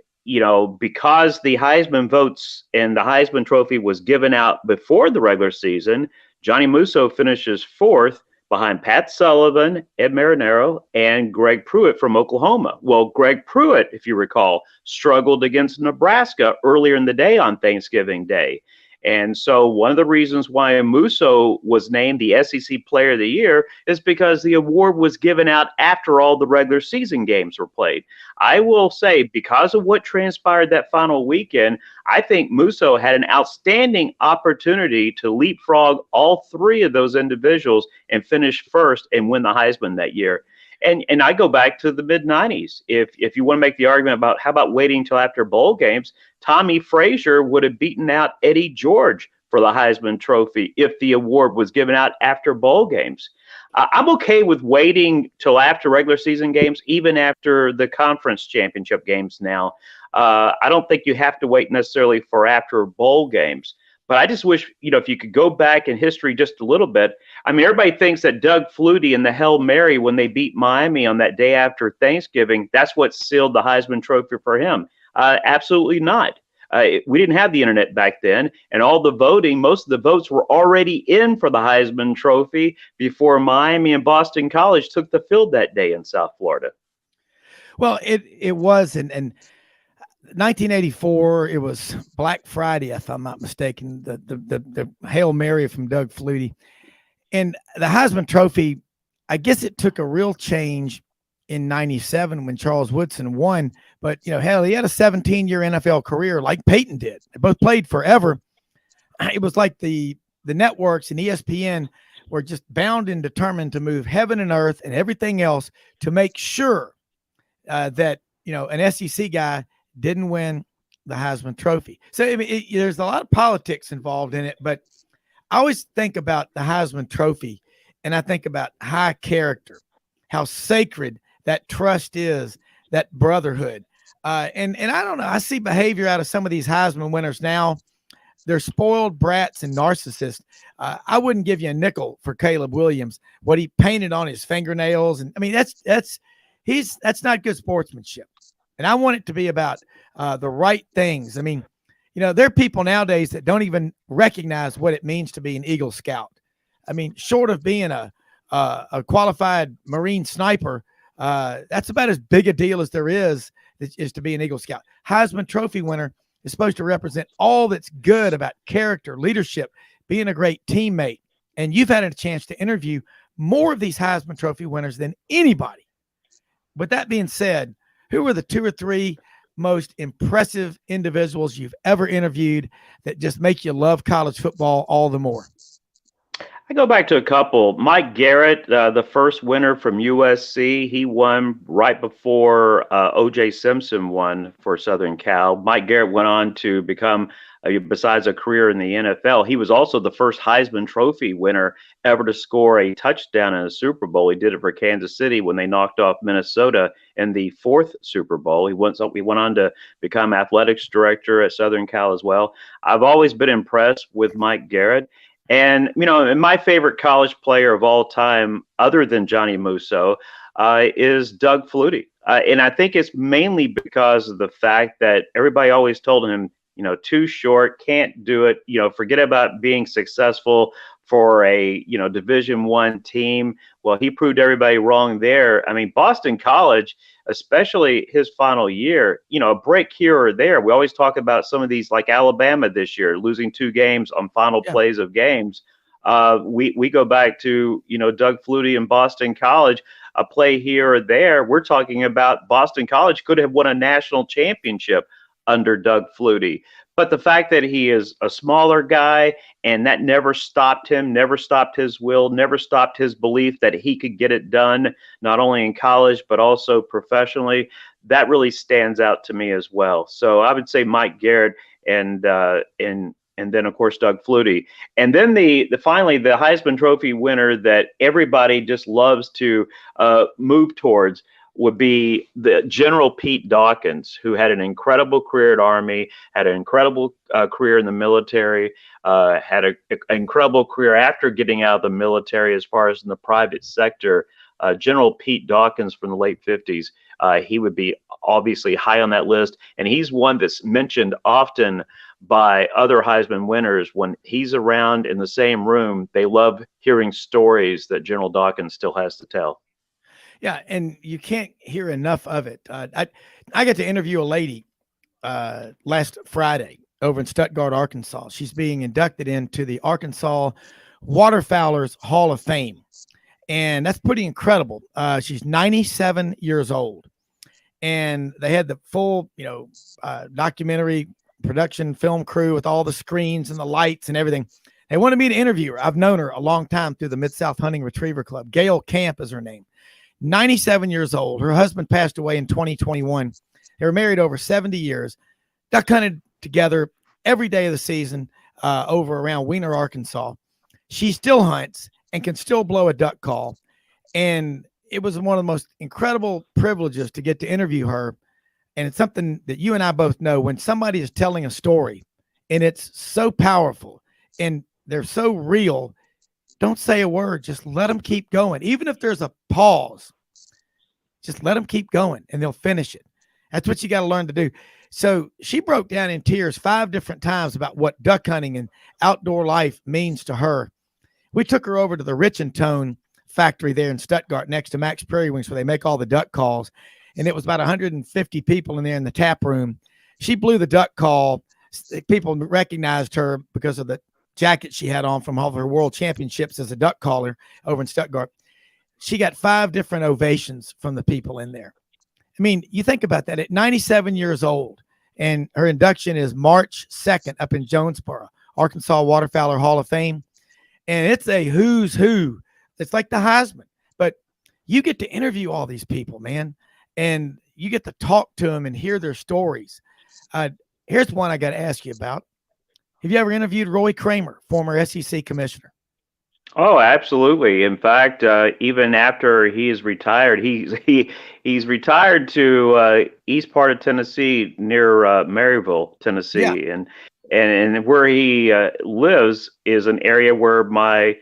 because the Heisman votes and the Heisman Trophy was given out before the regular season, Johnny Musso finishes fourth behind Pat Sullivan, Ed Marinaro, and Greg Pruitt from Oklahoma. Well, Greg Pruitt, if you recall, struggled against Nebraska earlier in the day on Thanksgiving Day. And so one of the reasons why Musso was named the SEC Player of the Year is because the award was given out after all the regular season games were played. I will say, because of what transpired that final weekend, I think Musso had an outstanding opportunity to leapfrog all three of those individuals and finish first and win the Heisman that year. And I go back to the mid-'90s. If you want to make the argument about how about waiting until after bowl games, Tommy Frazier would have beaten out Eddie George for the Heisman Trophy if the award was given out after bowl games. I'm okay with waiting till after regular season games, even after the conference championship games now. I don't think you have to wait necessarily for after bowl games. But I just wish, if you could go back in history just a little bit. I mean, everybody thinks that Doug Flutie and the Hail Mary, when they beat Miami on that day after Thanksgiving, that's what sealed the Heisman Trophy for him. Absolutely not. We didn't have the internet back then, and all the voting, most of the votes were already in for the Heisman Trophy before Miami and Boston College took the field that day in South Florida. Well, it was, and 1984, it was Black Friday, if I'm not mistaken, the Hail Mary from Doug Flutie. And the Heisman Trophy, I guess it took a real change in 97 when Charles Woodson won. But, hell, he had a 17-year NFL career like Peyton did. They both played forever. It was like the networks and ESPN were just bound and determined to move heaven and earth and everything else to make sure that, an SEC guy didn't win the Heisman Trophy. So, I mean, there's a lot of politics involved in it, but I always think about the Heisman Trophy, and I think about high character, how sacred that trust is, that brotherhood. And I don't know, I see behavior out of some of these Heisman winners now. They're spoiled brats and narcissists. I wouldn't give you a nickel for Caleb Williams, what he painted on his fingernails. And I mean, that's not good sportsmanship. And I want it to be about the right things. I mean, there are people nowadays that don't even recognize what it means to be an Eagle Scout. I mean, short of being a qualified Marine sniper, That's about as big a deal as there is to be an Eagle Scout. Heisman Trophy winner is supposed to represent all that's good about character, leadership, being a great teammate. And you've had a chance to interview more of these Heisman Trophy winners than anybody. With that being said, who are the 2 or 3 most impressive individuals you've ever interviewed that just make you love college football all the more? I go back to a couple. Mike Garrett, the first winner from USC, he won right before O.J. Simpson won for Southern Cal. Mike Garrett went on to become, besides a career in the NFL, he was also the first Heisman Trophy winner ever to score a touchdown in a Super Bowl. He did it for Kansas City when they knocked off Minnesota in the 4th Super Bowl. He went on to become athletics director at Southern Cal as well. I've always been impressed with Mike Garrett. And, and my favorite college player of all time, other than Johnny Musso, is Doug Flutie. And I think it's mainly because of the fact that everybody always told him, too short, can't do it, forget about being successful for a, Division I team. Well, he proved everybody wrong there. I mean, Boston College, especially his final year, a break here or there. We always talk about some of these, like Alabama this year, losing 2 games on final plays of games. We go back to, Doug Flutie and Boston College, a play here or there. We're talking about Boston College could have won a national championship under Doug Flutie. But the fact that he is a smaller guy and that never stopped him, never stopped his will, never stopped his belief that he could get it done, not only in college, but also professionally, that really stands out to me as well. So I would say Mike Garrett and then, of course, Doug Flutie. And then finally, the Heisman Trophy winner that everybody just loves to move towards would be the General Pete Dawkins, who had an incredible career at Army, had an incredible career in the military, had an incredible career after getting out of the military as far as in the private sector. General Pete Dawkins from the late 50s, he would be obviously high on that list. And he's one that's mentioned often by other Heisman winners. When he's around in the same room, they love hearing stories that General Dawkins still has to tell. Yeah, and you can't hear enough of it. I got to interview a lady last Friday over in Stuttgart, Arkansas. She's being inducted into the Arkansas Waterfowlers Hall of Fame, and that's pretty incredible. She's 97 years old, and they had the full, documentary production film crew with all the screens and the lights and everything. They wanted me to interview her. I've known her a long time through the Mid-South Hunting Retriever Club. Gail Camp is her name. 97 years old. Her husband passed away in 2021. They were married over 70 years. Duck hunted together every day of the season over around Weiner, Arkansas. She still hunts and can still blow a duck call. And it was one of the most incredible privileges to get to interview her. And it's something that you and I both know, when somebody is telling a story and it's so powerful and they're so real, don't say a word. Just let them keep going. Even if there's a pause, just let them keep going and they'll finish it. That's what you got to learn to do. So she broke down in tears 5 different times about what duck hunting and outdoor life means to her. We took her over to the Rich and Tone factory there in Stuttgart next to Max Prairie Wings, where they make all the duck calls. And it was about 150 people in there in the tap room. She blew the duck call. People recognized her because of the jacket she had on from all of her world championships as a duck caller over in Stuttgart. She got 5 different ovations from the people in there. I mean, you think about that at 97 years old, and her induction is March 2nd up in Jonesboro, Arkansas Waterfowler Hall of Fame. And it's a who's who. It's like the Heisman, but you get to interview all these people, man, and you get to talk to them and hear their stories. Here's one I got to ask you about. Have you ever interviewed Roy Kramer, former SEC commissioner? Oh, absolutely. In fact, even after he is retired, he's retired to east part of Tennessee near Maryville, Tennessee, yeah. and where he lives is an area where my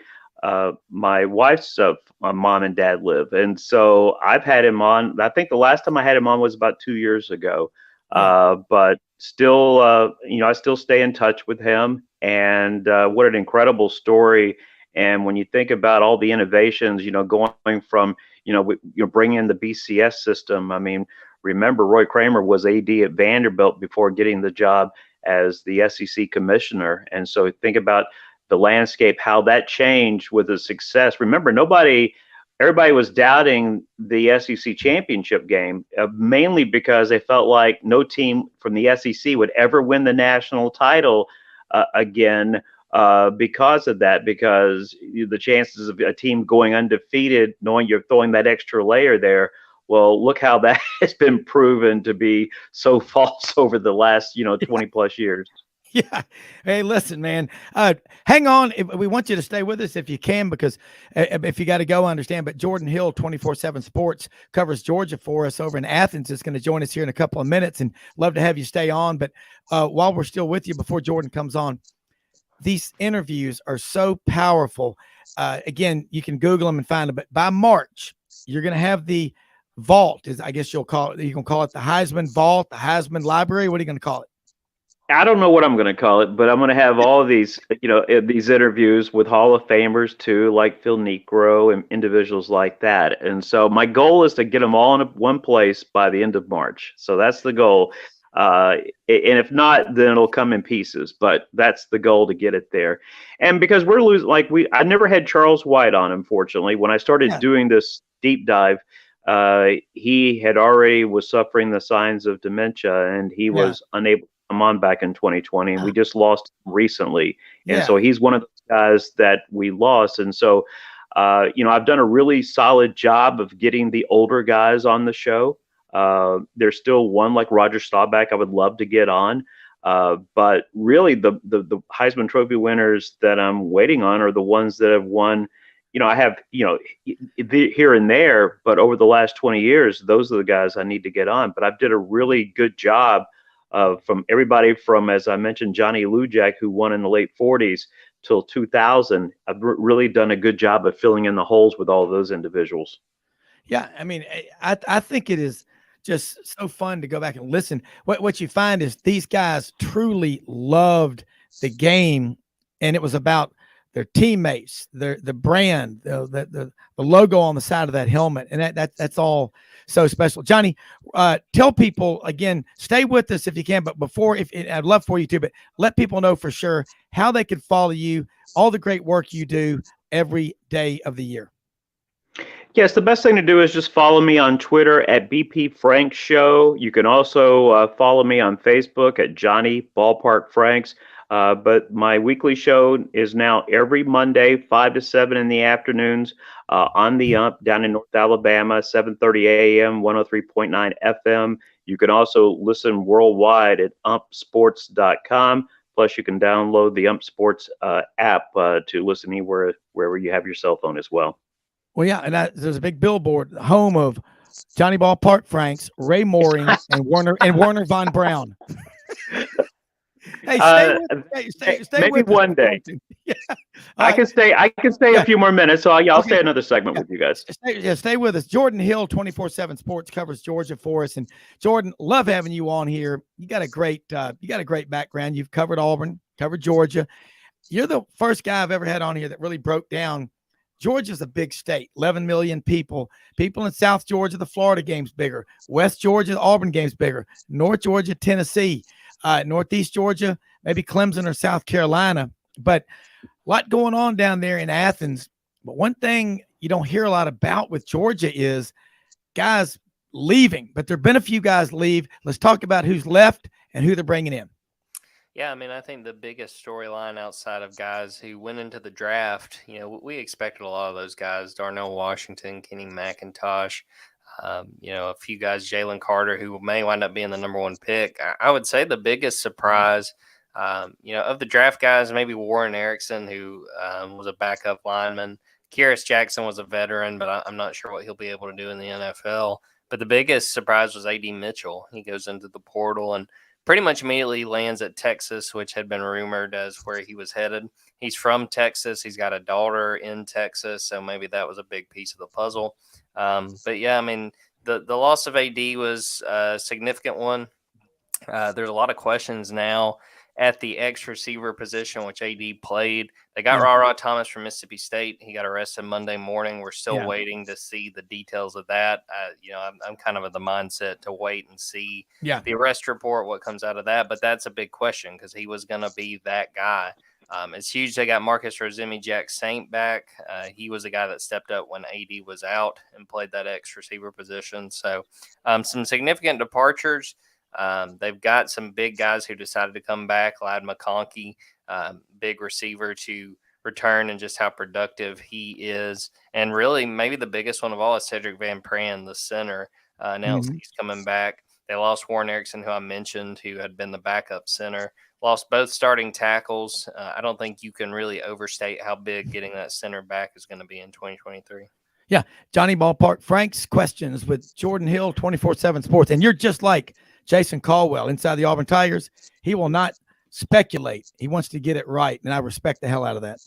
wife's mom and dad live, and so I've had him on. I think the last time I had him on was about 2 years ago, but still, I still stay in touch with him, and what an incredible story. And when you think about all the innovations, going from, bring in the BCS system. I mean, remember Roy Kramer was AD at Vanderbilt before getting the job as the SEC commissioner. And so think about the landscape, how that changed with the success. Remember, everybody was doubting the SEC championship game, mainly because they felt like no team from the SEC would ever win the national title again because of that, because the chances of a team going undefeated, knowing you're throwing that extra layer there. Well, look how that has been proven to be so false over the last, 20 plus years. Yeah. Hey, listen, man, hang on. We want you to stay with us if you can, because if you got to go, I understand. But Jordan Hill, 24/7 Sports, covers Georgia for us over in Athens, is going to join us here in a couple of minutes, and love to have you stay on. But while we're still with you, before Jordan comes on, these interviews are so powerful. Again, you can Google them and find them. But by March, you're going to have the vault, I guess you'll call it. You can call it the Heisman Vault, the Heisman Library. What are you going to call it? I don't know what I'm going to call it, but I'm going to have all these, these interviews with Hall of Famers too, like Phil Negro and individuals like that. And so my goal is to get them all in one place by the end of March. So that's the goal. And if not, then it'll come in pieces, but that's the goal, to get it there. And because we're losing, I never had Charles White on, unfortunately. When I started doing this deep dive, he had already was suffering the signs of dementia, and he was unable to come on back in 2020, and we just lost him recently. And so he's one of those guys that we lost. And so, I've done a really solid job of getting the older guys on the show. There's still one like Roger Staubach I would love to get on. But really the Heisman Trophy winners that I'm waiting on are the ones that have won. I have, here and there, but over the last 20 years, those are the guys I need to get on. But I've did a really good job from everybody from, as I mentioned, Johnny Lujak, who won in the late 40s till 2000. I've really done a good job of filling in the holes with all of those individuals. Yeah. I mean, I think it is just so fun to go back and listen. What you find is these guys truly loved the game, and it was about their teammates, the brand, the logo on the side of that helmet, and that's all so special. Johnny, tell people again, stay with us if you can, but before, I'd love for you to, but let people know for sure how they could follow you, all the great work you do every day of the year. Yes, the best thing to do is just follow me on Twitter at BP Frank Show. You can also follow me on Facebook at Johnny Ballpark Franks. But my weekly show is now every Monday, 5 to 7 in the afternoons on the UMP down in North Alabama, 7:30 a.m., 103.9 FM. You can also listen worldwide at umpsports.com. Plus, you can download the UMP Sports app to listen anywhere, wherever you have your cell phone as well. Well, yeah, and there's a big billboard, home of Johnny Ballpark Franks, Ray Mooring, and Werner von Browne. Hey, stay maybe with one us. day. Yeah. I can stay a few more minutes, so I'll stay another segment with you guys. Stay with us. Jordan Hill, 24/7 Sports, covers Georgia for us. And Jordan, love having you on here. You got a great background. You've covered Auburn, covered Georgia. You're the first guy I've ever had on here that really broke down. Georgia's a big state, 11 million people. People in South Georgia, the Florida game's bigger. West Georgia, the Auburn game's bigger. North Georgia, Tennessee. Northeast Georgia, maybe Clemson or South Carolina. But a lot going on down there in Athens. But one thing you don't hear a lot about with Georgia is guys leaving. But there have been a few guys leave. Let's talk about who's left and who they're bringing in. Yeah, I mean, I think the biggest storyline outside of guys who went into the draft, we expected a lot of those guys, Darnell Washington, Kenny McIntosh, a few guys, Jalen Carter, who may wind up being the number one pick. I would say the biggest surprise, of the draft guys, maybe Warren Erickson, who was a backup lineman. Kyrus Jackson was a veteran, but I'm not sure what he'll be able to do in the NFL. But the biggest surprise was A.D. Mitchell. He goes into the portal and pretty much immediately lands at Texas, which had been rumored as where he was headed. He's from Texas. He's got a daughter in Texas, so maybe that was a big piece of the puzzle. But yeah, I mean, the loss of AD was a significant one. There's a lot of questions now at the X receiver position, which AD played. They got Ra Thomas from Mississippi State. He got arrested Monday morning. We're still waiting to see the details of that. I'm kind of of the mindset to wait and see the arrest report, what comes out of that. But that's a big question because he was going to be that guy. It's huge. They got Marcus Rosemi-Jack-Saint back. He was the guy that stepped up when AD was out and played that X receiver position. So some significant departures. They've got some big guys who decided to come back. Ladd McConkey, big receiver to return, and just how productive he is. And really maybe the biggest one of all is Cedric Van Pran, the center, announced he's coming back. They lost Warren Erickson, who I mentioned, who had been the backup center. Lost both starting tackles. I don't think you can really overstate how big getting that center back is going to be in 2023. Yeah. Johnny Ballpark Frank's questions with Jordan Hill, 24/7 Sports. And you're just like Jason Caldwell inside the Auburn Tigers. He will not speculate. He wants to get it right. And I respect the hell out of that.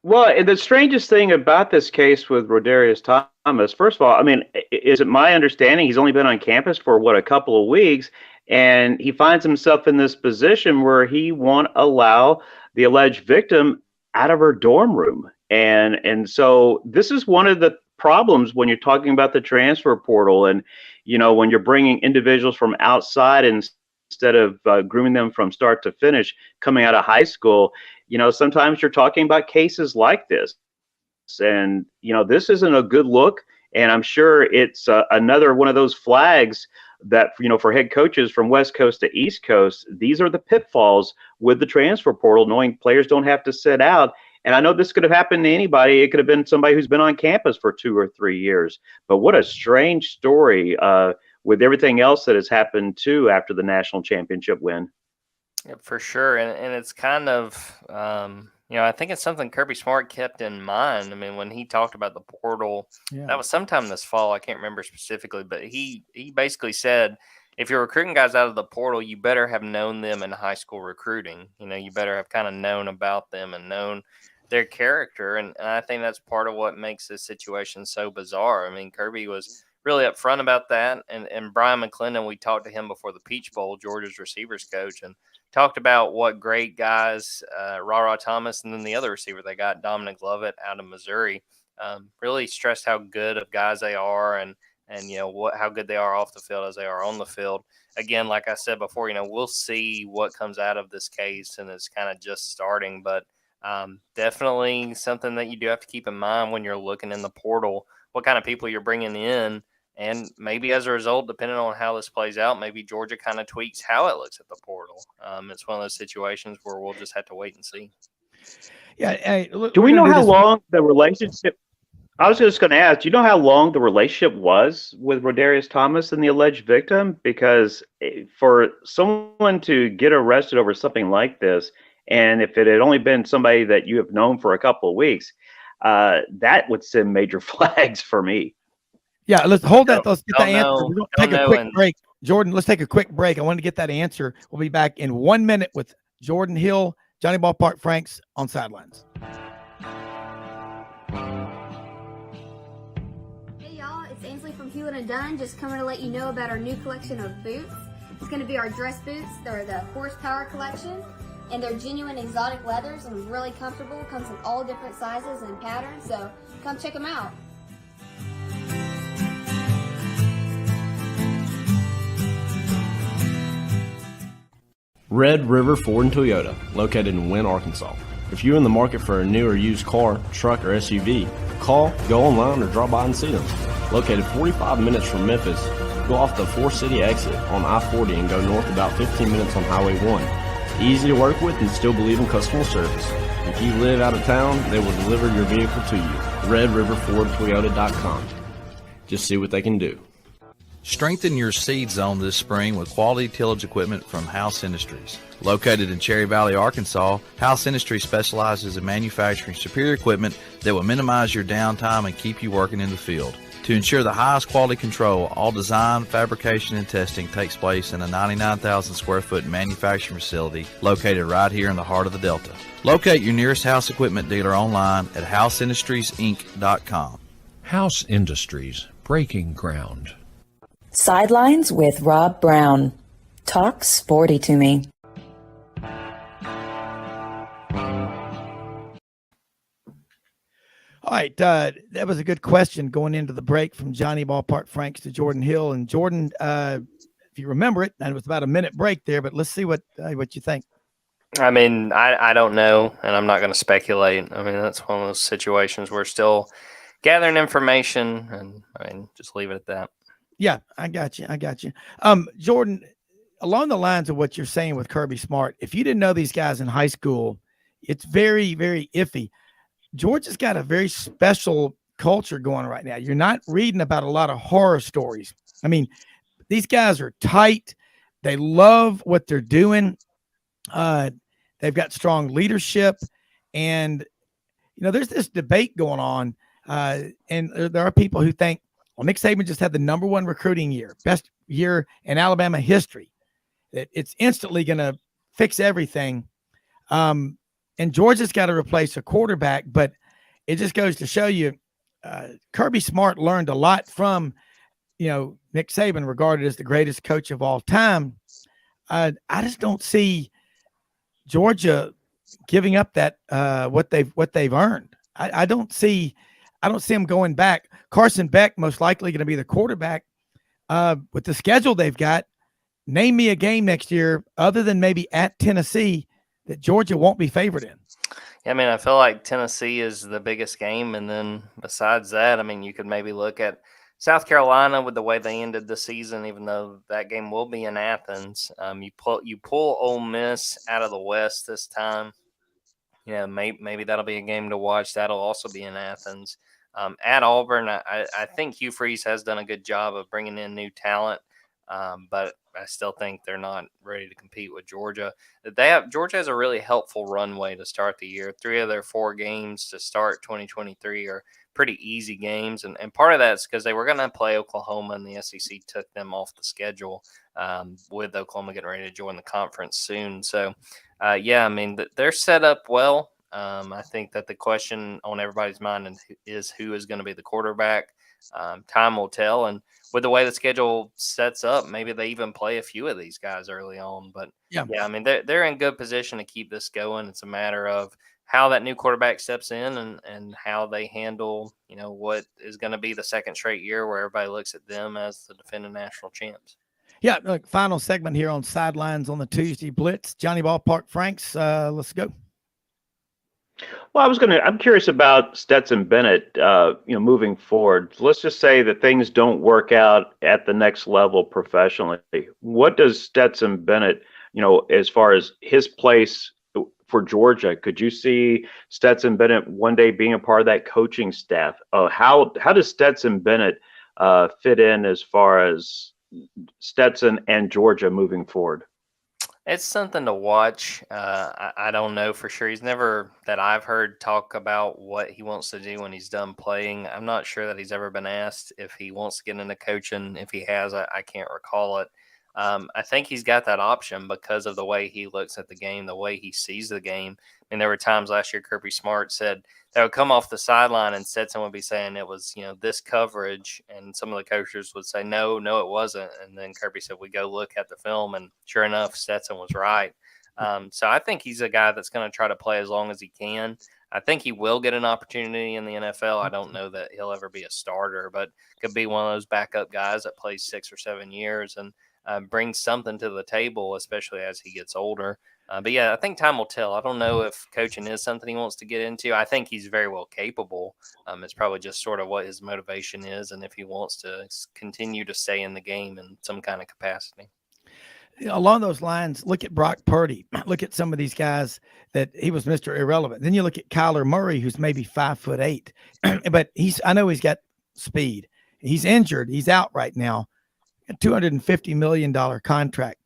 Well, and the strangest thing about this case with Rodarius Thomas, first of all, I mean, is it my understanding he's only been on campus for, a couple of weeks, and he finds himself in this position where he won't allow the alleged victim out of her dorm room. And so this is one of the problems when you're talking about the transfer portal and, when you're bringing individuals from outside instead of grooming them from start to finish coming out of high school. Sometimes you're talking about cases like this. And, this isn't a good look. And I'm sure it's another one of those flags that, for head coaches from West Coast to East Coast, these are the pitfalls with the transfer portal, knowing players don't have to sit out. And I know this could have happened to anybody. It could have been somebody who's been on campus for 2 or 3 years. But what a strange story with everything else that has happened, too, after the national championship win. Yeah, for sure. And it's kind of, I think it's something Kirby Smart kept in mind. I mean, when he talked about the portal, that was sometime this fall. I can't remember specifically, but he basically said, if you're recruiting guys out of the portal, you better have known them in high school recruiting. You better have kind of known about them and known their character. And I think that's part of what makes this situation so bizarre. I mean, Kirby was really upfront about that. And Brian McClendon, we talked to him before the Peach Bowl, Georgia's receivers coach, and talked about what great guys, Ra Thomas, and then the other receiver they got, Dominic Lovett out of Missouri, really stressed how good of guys they are and how good they are off the field as they are on the field. Again, like I said before, we'll see what comes out of this case, and it's kind of just starting, but definitely something that you do have to keep in mind when you're looking in the portal, what kind of people you're bringing in. And maybe as a result, depending on how this plays out, maybe Georgia kind of tweaks how it looks at the portal. It's one of those situations where we'll just have to wait and see. Yeah. Hey, do we know how long the relationship? I was just going to ask, do you know how long the relationship was with Rodarius Thomas and the alleged victim? Because for someone to get arrested over something like this, and if it had only been somebody that you have known for a couple of weeks, that would send major flags for me. Yeah, let's hold that. Let's get that answer. We're going to take a quick break. Jordan, let's take a quick break. I wanted to get that answer. We'll be back in 1 minute with Jordan Hill, Johnny Ballpark Franks on Sidelines. Hey, y'all. It's Ainsley from Hewlett & Dunn. Just coming to let you know about our new collection of boots. It's going to be our dress boots. They're the Horsepower collection, and they're genuine exotic leathers and really comfortable. Comes in all different sizes and patterns, so come check them out. Red River Ford and Toyota, located in Wynne, Arkansas. If you're in the market for a new or used car, truck, or SUV, call, go online, or drop by and see them. Located 45 minutes from Memphis, go off the 4-city exit on I-40 and go north about 15 minutes on Highway 1. Easy to work with and still believe in customer service. If you live out of town, they will deliver your vehicle to you. RedRiverFordToyota.com. Just see what they can do. Strengthen your seed zone this spring with quality tillage equipment from House Industries. Located in Cherry Valley, Arkansas, House Industries specializes in manufacturing superior equipment that will minimize your downtime and keep you working in the field. To ensure the highest quality control, all design, fabrication, and testing takes place in a 99,000 square foot manufacturing facility located right here in the heart of the Delta. Locate your nearest House equipment dealer online at houseindustriesinc.com. House Industries, breaking ground. Sidelines with Rob Browne. Talk sporty to me. All right. That was a good question going into the break from Johnny Ballpark Franks to Jordan Hill. And Jordan, if you remember it, and it was about a minute break there, but let's see what you think. I mean, I don't know, and I'm not going to speculate. I mean, that's one of those situations we're still gathering information, and I mean, just leave it at that. Yeah, I got you. Jordan, along the lines of what you're saying with Kirby Smart, if you didn't know these guys in high school, it's very, very iffy. Georgia's got a very special culture going right now. You're not reading about a lot of horror stories. I mean, these guys are tight. They love what they're doing. They've got strong leadership. And, there's this debate going on. And there are people who think, well, Nick Saban just had the number one recruiting year, best year in Alabama history. That it's instantly going to fix everything. And Georgia's got to replace a quarterback, but it just goes to show you Kirby Smart learned a lot from, Nick Saban, regarded as the greatest coach of all time. I just don't see Georgia giving up that what they've earned. I don't see them going back. Carson Beck most likely going to be the quarterback with the schedule they've got. Name me a game next year other than maybe at Tennessee that Georgia won't be favored in. Yeah, I mean, I feel like Tennessee is the biggest game. And then besides that, I mean, you could maybe look at South Carolina with the way they ended the season, even though that game will be in Athens. You pull Ole Miss out of the West this time. Maybe that'll be a game to watch. That'll also be in Athens. At Auburn, I think Hugh Freeze has done a good job of bringing in new talent. But I still think they're not ready to compete with Georgia. Georgia has a really helpful runway to start the year. 3 of their 4 games to start 2023 are pretty easy games. And part of that's because they were going to play Oklahoma, and the SEC took them off the schedule with Oklahoma getting ready to join the conference soon. So, I mean, they're set up well. I think that the question on everybody's mind is who is going to be the quarterback. Time will tell. And with the way the schedule sets up, maybe they even play a few of these guys early on. But yeah, I mean, they're in good position to keep this going. It's a matter of how that new quarterback steps in and how they handle, what is going to be the second straight year where everybody looks at them as the defending national champs. Yeah, look, final segment here on Sidelines on the Tuesday Blitz. Johnny Ballpark Franks, let's go. Well, I'm curious about Stetson Bennett, moving forward. Let's just say that things don't work out at the next level professionally. What does Stetson Bennett, as far as his place for Georgia, could you see Stetson Bennett one day being a part of that coaching staff? How does Stetson Bennett fit in as far as Stetson and Georgia moving forward? It's something to watch. I don't know for sure. He's never, that I've heard, talk about what he wants to do when he's done playing. I'm not sure that he's ever been asked if he wants to get into coaching. If he has, I can't recall it. I think he's got that option because of the way he looks at the game, the way he sees the game. I mean, there were times last year Kirby Smart said they would come off the sideline and Stetson would be saying it was, this coverage. And some of the coaches would say, no, it wasn't. And then Kirby said, we go look at the film. And sure enough, Stetson was right. So I think he's a guy that's going to try to play as long as he can. I think he will get an opportunity in the NFL. I don't know that he'll ever be a starter, but could be one of those backup guys that plays 6 or 7 years and brings something to the table, especially as he gets older. But yeah, I think time will tell. I don't know if coaching is something he wants to get into. I think he's very well capable. It's probably just sort of what his motivation is and if he wants to continue to stay in the game in some kind of capacity. Along those lines, look at Brock Purdy. Look at some of these guys that he was Mr. Irrelevant. Then you look at Kyler Murray, who's maybe 5'8", but I know he's got speed. He's injured. He's out right now. A $250 million contract.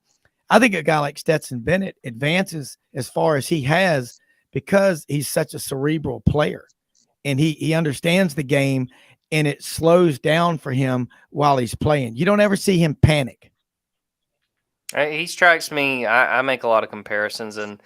I think a guy like Stetson Bennett advances as far as he has because he's such a cerebral player and he understands the game and it slows down for him while he's playing. You don't ever see him panic. He strikes me. I make a lot of comparisons, and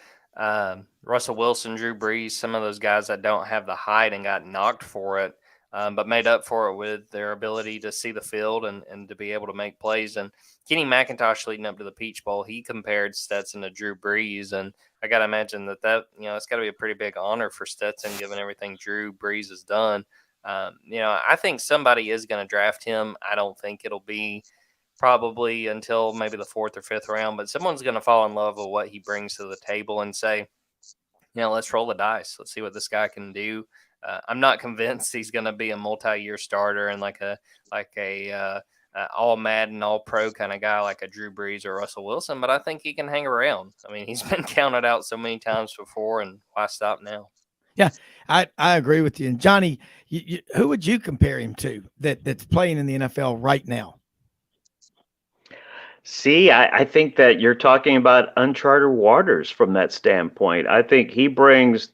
Russell Wilson, Drew Brees, some of those guys that don't have the height and got knocked for it but made up for it with their ability to see the field and to be able to make plays. And Kenny McIntosh leading up to the Peach Bowl, he compared Stetson to Drew Brees. And I got to imagine that, it's got to be a pretty big honor for Stetson given everything Drew Brees has done. I think somebody is going to draft him. I don't think it'll be probably until maybe the 4th or 5th round, but someone's going to fall in love with what he brings to the table and say, let's roll the dice. Let's see what this guy can do. I'm not convinced he's going to be a multi-year starter and like a all Madden, all pro kind of guy like a Drew Brees or Russell Wilson, but I think he can hang around. I mean, he's been counted out so many times before, and why stop now? Yeah, I agree with you. And Johnny, who would you compare him to that's playing in the NFL right now? See, I think that you're talking about uncharted waters from that standpoint. I think he brings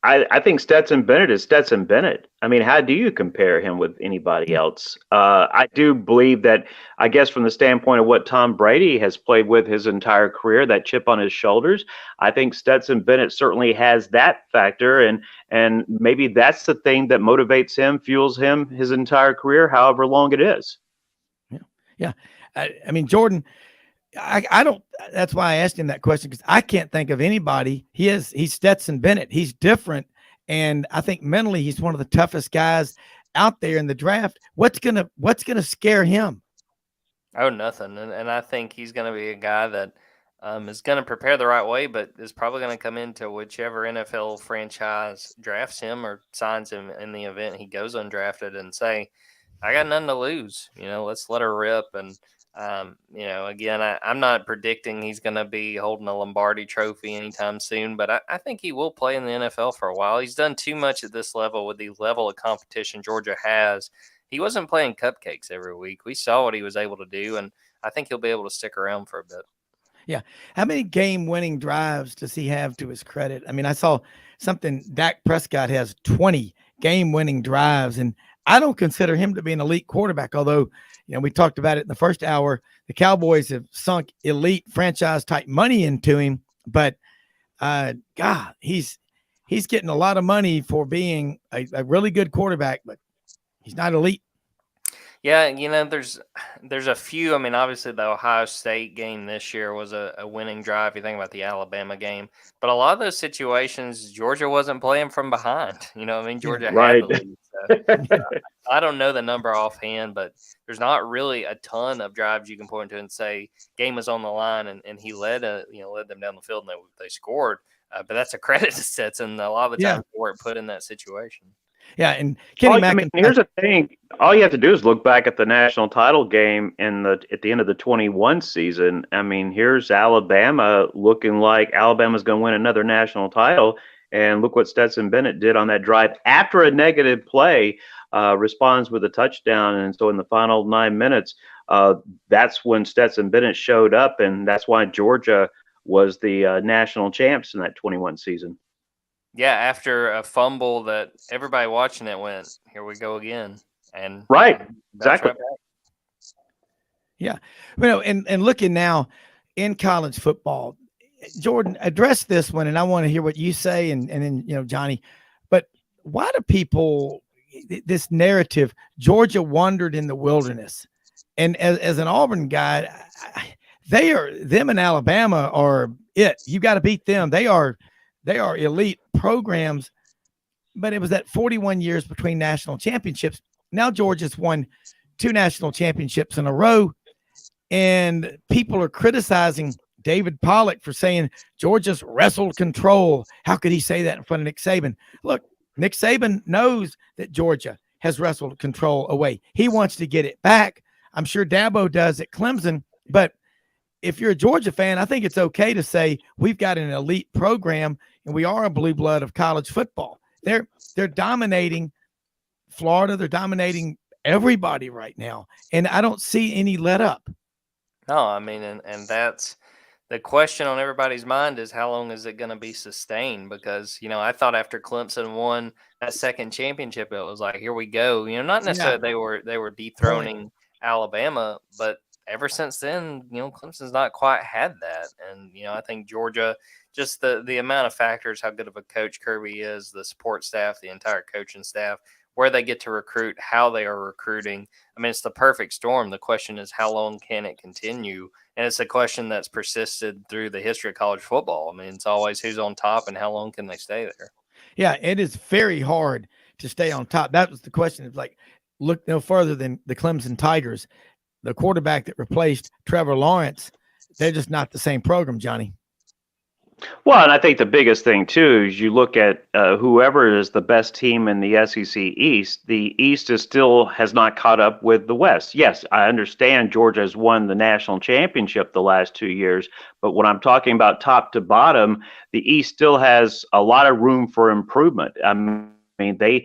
I think Stetson Bennett is Stetson Bennett. I mean, how do you compare him with anybody else? I do believe that, I guess, from the standpoint of what Tom Brady has played with his entire career, that chip on his shoulders, I think Stetson Bennett certainly has that factor, and maybe that's the thing that motivates him, fuels him his entire career, however long it is. Yeah. I mean, Jordan, I don't. That's why I asked him that question, because I can't think of anybody. He's Stetson Bennett. He's different, and I think mentally he's one of the toughest guys out there in the draft. What's gonna scare him? Oh, nothing. And I think he's going to be a guy that is going to prepare the right way, but is probably going to come into whichever NFL franchise drafts him or signs him in the event he goes undrafted and say, I got nothing to lose. Let's let her rip. And again, I'm not predicting he's going to be holding a Lombardi trophy anytime soon, but I think he will play in the NFL for a while. He's done too much at this level with the level of competition Georgia has. He wasn't playing cupcakes every week. We saw what he was able to do, and I think he'll be able to stick around for a bit. Yeah. How many game-winning drives does he have to his credit? I mean, I saw something, Dak Prescott has 20 game-winning drives, and I don't consider him to be an elite quarterback, although we talked about it in the first hour. The Cowboys have sunk elite franchise type money into him, but God, he's getting a lot of money for being a really good quarterback, but he's not elite. Yeah, there's a few. I mean, obviously the Ohio State game this year was a winning drive. You think about the Alabama game, but a lot of those situations, Georgia wasn't playing from behind. Georgia had the lead. So, I don't know the number offhand, but there's not really a ton of drives you can point to and say game was on the line and he led them down the field and they scored. But that's a credit to Stetson. A lot of the time they weren't put in that situation. Yeah, and Kenny McIntosh. Here's the thing: all you have to do is look back at the national title game at the end of the 21 season. I mean, here's Alabama looking like Alabama's going to win another national title, and look what Stetson Bennett did on that drive after a negative play, responds with a touchdown, and so in the final 9 minutes, that's when Stetson Bennett showed up, and that's why Georgia was the national champs in that 21 season. Yeah, after a fumble that everybody watching it went, here we go again. And right, exactly. Right back. Yeah. And looking now in college football, Jordan, address this one, and I want to hear what you say, and then, Johnny, but why do people, this narrative, Georgia wandered in the wilderness? And as an Auburn guy, them and Alabama are it. You got to beat them. They are elite programs, but it was that 41 years between national championships. Now Georgia's won 2 national championships in a row, and people are criticizing David Pollock for saying Georgia's wrestled control. How could he say that in front of Nick Saban? Look, Nick Saban knows that Georgia has wrestled control away. He wants to get it back. I'm sure Dabo does at Clemson, but if you're a Georgia fan, I think it's okay to say we've got an elite program and we are a blue blood of college football. They're dominating Florida. They're dominating everybody right now. And I don't see any let up. No, I mean, and that's the question on everybody's mind is how long is it going to be sustained? Because, I thought after Clemson won that second championship, it was like, here we go. Not necessarily they were dethroning Alabama, but ever since then, Clemson's not quite had that. And, I think Georgia, just the amount of factors, how good of a coach Kirby is, the support staff, the entire coaching staff, where they get to recruit, how they are recruiting. I mean, it's the perfect storm. The question is, how long can it continue? And it's a question that's persisted through the history of college football. I mean, it's always who's on top and how long can they stay there. Yeah, it is very hard to stay on top. That was the question. It's like, look no further than the Clemson Tigers, the quarterback that replaced Trevor Lawrence. They're just not the same program, Johnny. Well, and I think the biggest thing, too, is you look at whoever is the best team in the SEC East, the East still has not caught up with the West. Yes, I understand Georgia has won the national championship the last 2 years, but when I'm talking about top to bottom, the East still has a lot of room for improvement. I mean,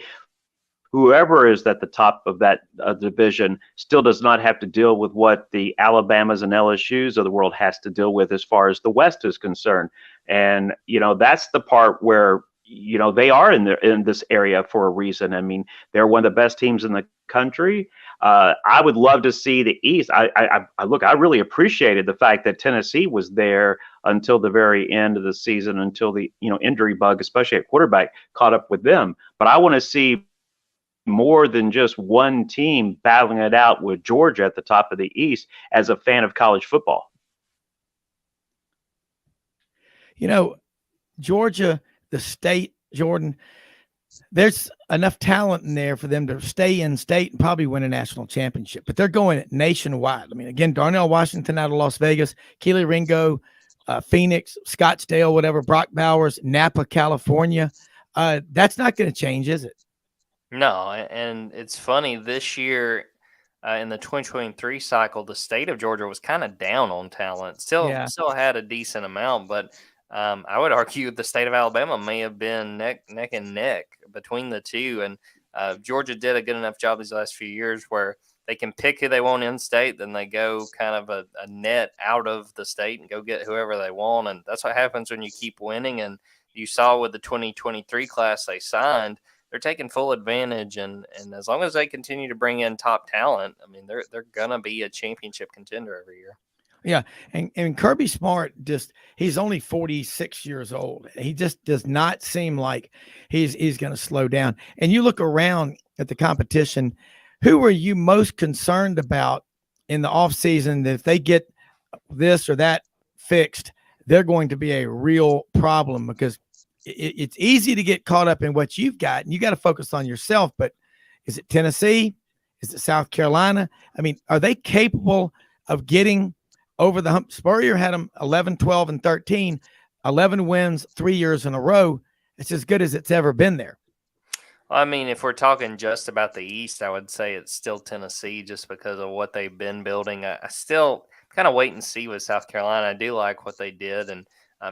whoever is at the top of that division still does not have to deal with what the Alabamas and LSUs of the world has to deal with as far as the West is concerned. And, that's the part where, they are in this area for a reason. I mean, they're one of the best teams in the country. I would love to see the East. I really appreciated the fact that Tennessee was there until the very end of the season, until the, injury bug, especially at quarterback, caught up with them. But I want to see more than just one team battling it out with Georgia at the top of the East as a fan of college football. Georgia, the state, Jordan, there's enough talent in there for them to stay in state and probably win a national championship, but they're going nationwide. I mean, again, Darnell Washington out of Las Vegas, Keely Ringo, Phoenix, Scottsdale, whatever, Brock Bowers, Napa, California. That's not going to change, is it? No, and it's funny this year in the 2023 cycle, the state of Georgia was kind of down on talent. Still had a decent amount, but I would argue the state of Alabama may have been neck and neck between the two. And Georgia did a good enough job these last few years where they can pick who they want in state, then they go kind of a net out of the state and go get whoever they want. And that's what happens when you keep winning. And you saw with the 2023 class they signed, they're taking full advantage, and as long as they continue to bring in top talent, I mean, they're gonna be a championship contender every year. Yeah, and Kirby Smart he's only 46 years old. He just does not seem like he's going to slow down. And you look around at the competition, who are you most concerned about in the offseason that if they get this or that fixed, they're going to be a real problem? Because it's easy to get caught up in what you've got, and you got to focus on yourself. But is it Tennessee? Is it South Carolina? I mean, are they capable of getting over the hump? Spurrier had them 11, 12, and 13, 11 wins 3 years in a row. It's as good as it's ever been there. I mean, if we're talking just about the East, I would say it's still Tennessee just because of what they've been building. I still kind of wait and see with South Carolina. I do like what they did and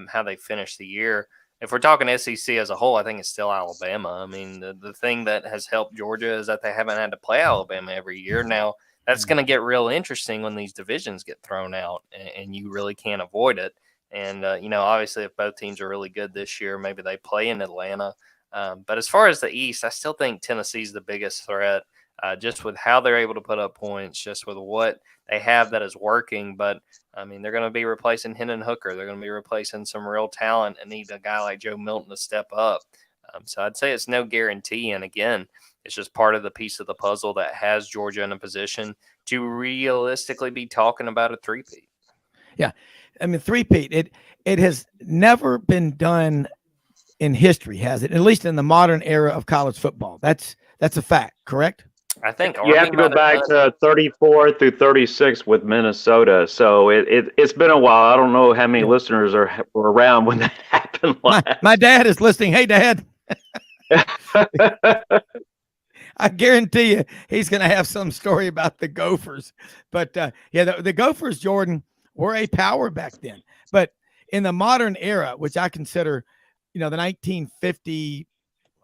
how they finished the year. If we're talking SEC as a whole, I think it's still Alabama. I mean, the thing that has helped Georgia is that they haven't had to play Alabama every year. Now, that's going to get real interesting when these divisions get thrown out, and you really can't avoid it. And, obviously, if both teams are really good this year, maybe they play in Atlanta. But as far as the East, I still think Tennessee's the biggest threat, just with how they're able to put up points, just with what they have that is working. But, I mean, they're going to be replacing Hendon Hooker. They're going to be replacing some real talent and need a guy like Joe Milton to step up. So I'd say it's no guarantee. And, again, it's just part of the piece of the puzzle that has Georgia in a position to realistically be talking about a three-peat. Yeah. I mean, three-peat, it has never been done in history, has it? At least in the modern era of college football. That's a fact, correct? I think you have to go back to 34 through 36 with Minnesota. So it's been a while. I don't know how many listeners were around when that happened. My dad is listening. Hey, Dad. I guarantee you he's going to have some story about the Gophers. But, the Gophers, Jordan, were a power back then. But in the modern era, which I consider, the 1950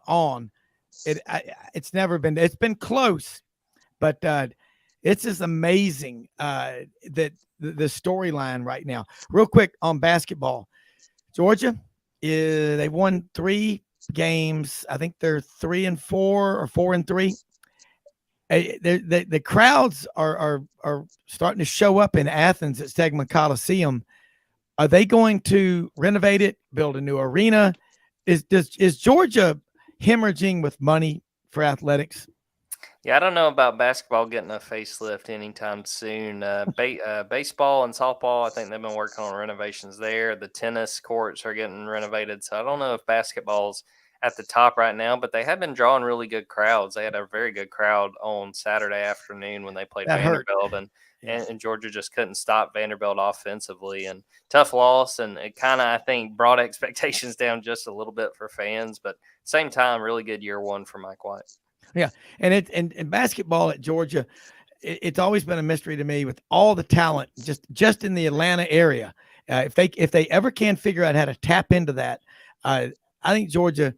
on, it's never been, it's been close, but it's just amazing that the storyline right now. Real quick on basketball, Georgia, they won 3 games. I think they're 3-4 or 4-3. The crowds are starting to show up in Athens at Stegman Coliseum. Are they going to renovate it, build a new arena? Is Georgia hemorrhaging with money for athletics? Yeah, I don't know about basketball getting a facelift anytime soon. Baseball and softball, I think they've been working on renovations there. The tennis courts are getting renovated. So I don't know if basketball's at the top right now, but they have been drawing really good crowds. They had a very good crowd on Saturday afternoon when they played That hurt. Vanderbilt, and Georgia just couldn't stop Vanderbilt offensively. And tough loss, and it kind of, I think, brought expectations down just a little bit for fans. But same time, really good year one for Mike White. Yeah, and basketball at Georgia, it's always been a mystery to me with all the talent just in the Atlanta area. If they ever can figure out how to tap into that, I think Georgia,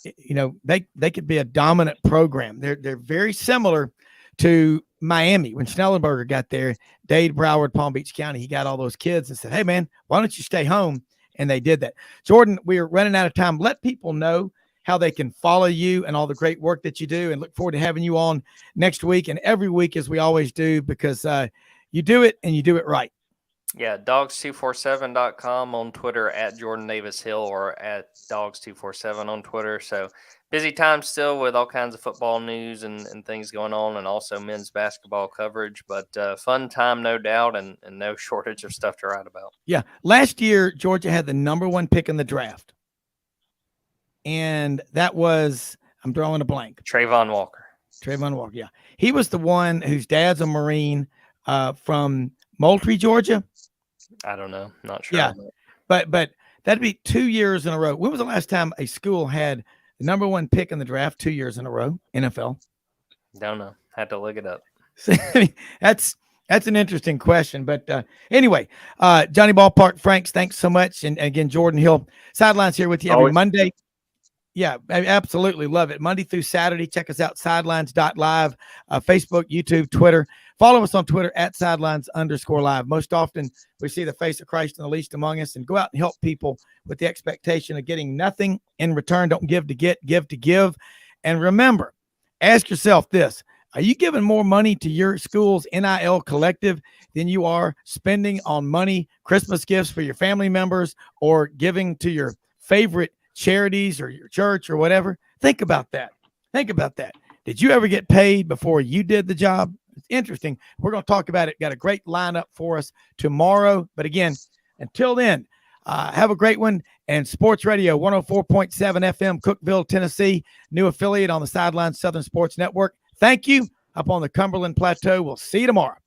they could be a dominant program. They're very similar to Miami. When Schnellenberger got there, Dade, Broward, Palm Beach County, he got all those kids and said, "Hey man, why don't you stay home?" And they did that. Jordan, we are running out of time. Let people know how they can follow you and all the great work that you do, and look forward to having you on next week and every week as we always do, because you do it and you do it right. Yeah, dogs247.com on Twitter, at Jordan Davis Hill, or at dogs247 on Twitter. So busy time still with all kinds of football news and things going on, and also men's basketball coverage, but fun time, no doubt, and no shortage of stuff to write about. Yeah. Last year, Georgia had the number 1 pick in the draft. And that was, I'm drawing a blank. Trayvon Walker, yeah. He was the one whose dad's a Marine from Moultrie, Georgia. I don't know. Not sure. Yeah. But that'd be 2 years in a row. When was the last time a school had the number 1 pick in the draft 2 years in a row, NFL? Don't know. Had to look it up. That's an interesting question. But anyway, Johnny Ballpark, Franks, thanks so much. And again, Jordan Hill, Sidelines here with you every Monday. Yeah, I absolutely love it. Monday through Saturday. Check us out, sidelines.live, Facebook, YouTube, Twitter. Follow us on Twitter at sidelines_live. Most often we see the face of Christ in the least among us, and go out and help people with the expectation of getting nothing in return. Don't give to get, give to give. And remember, ask yourself this: are you giving more money to your school's NIL collective than you are spending on money, Christmas gifts for your family members, or giving to your favorite charities or your church or whatever? Think about that. Did you ever get paid before you did the job? It's interesting. We're going to talk about it. Got a great lineup for us tomorrow. But again, until then, have a great one. And Sports Radio 104.7 FM, Cookeville, Tennessee, new affiliate on the Sidelines Southern Sports Network. Thank you. Up on the Cumberland Plateau. We'll see you tomorrow.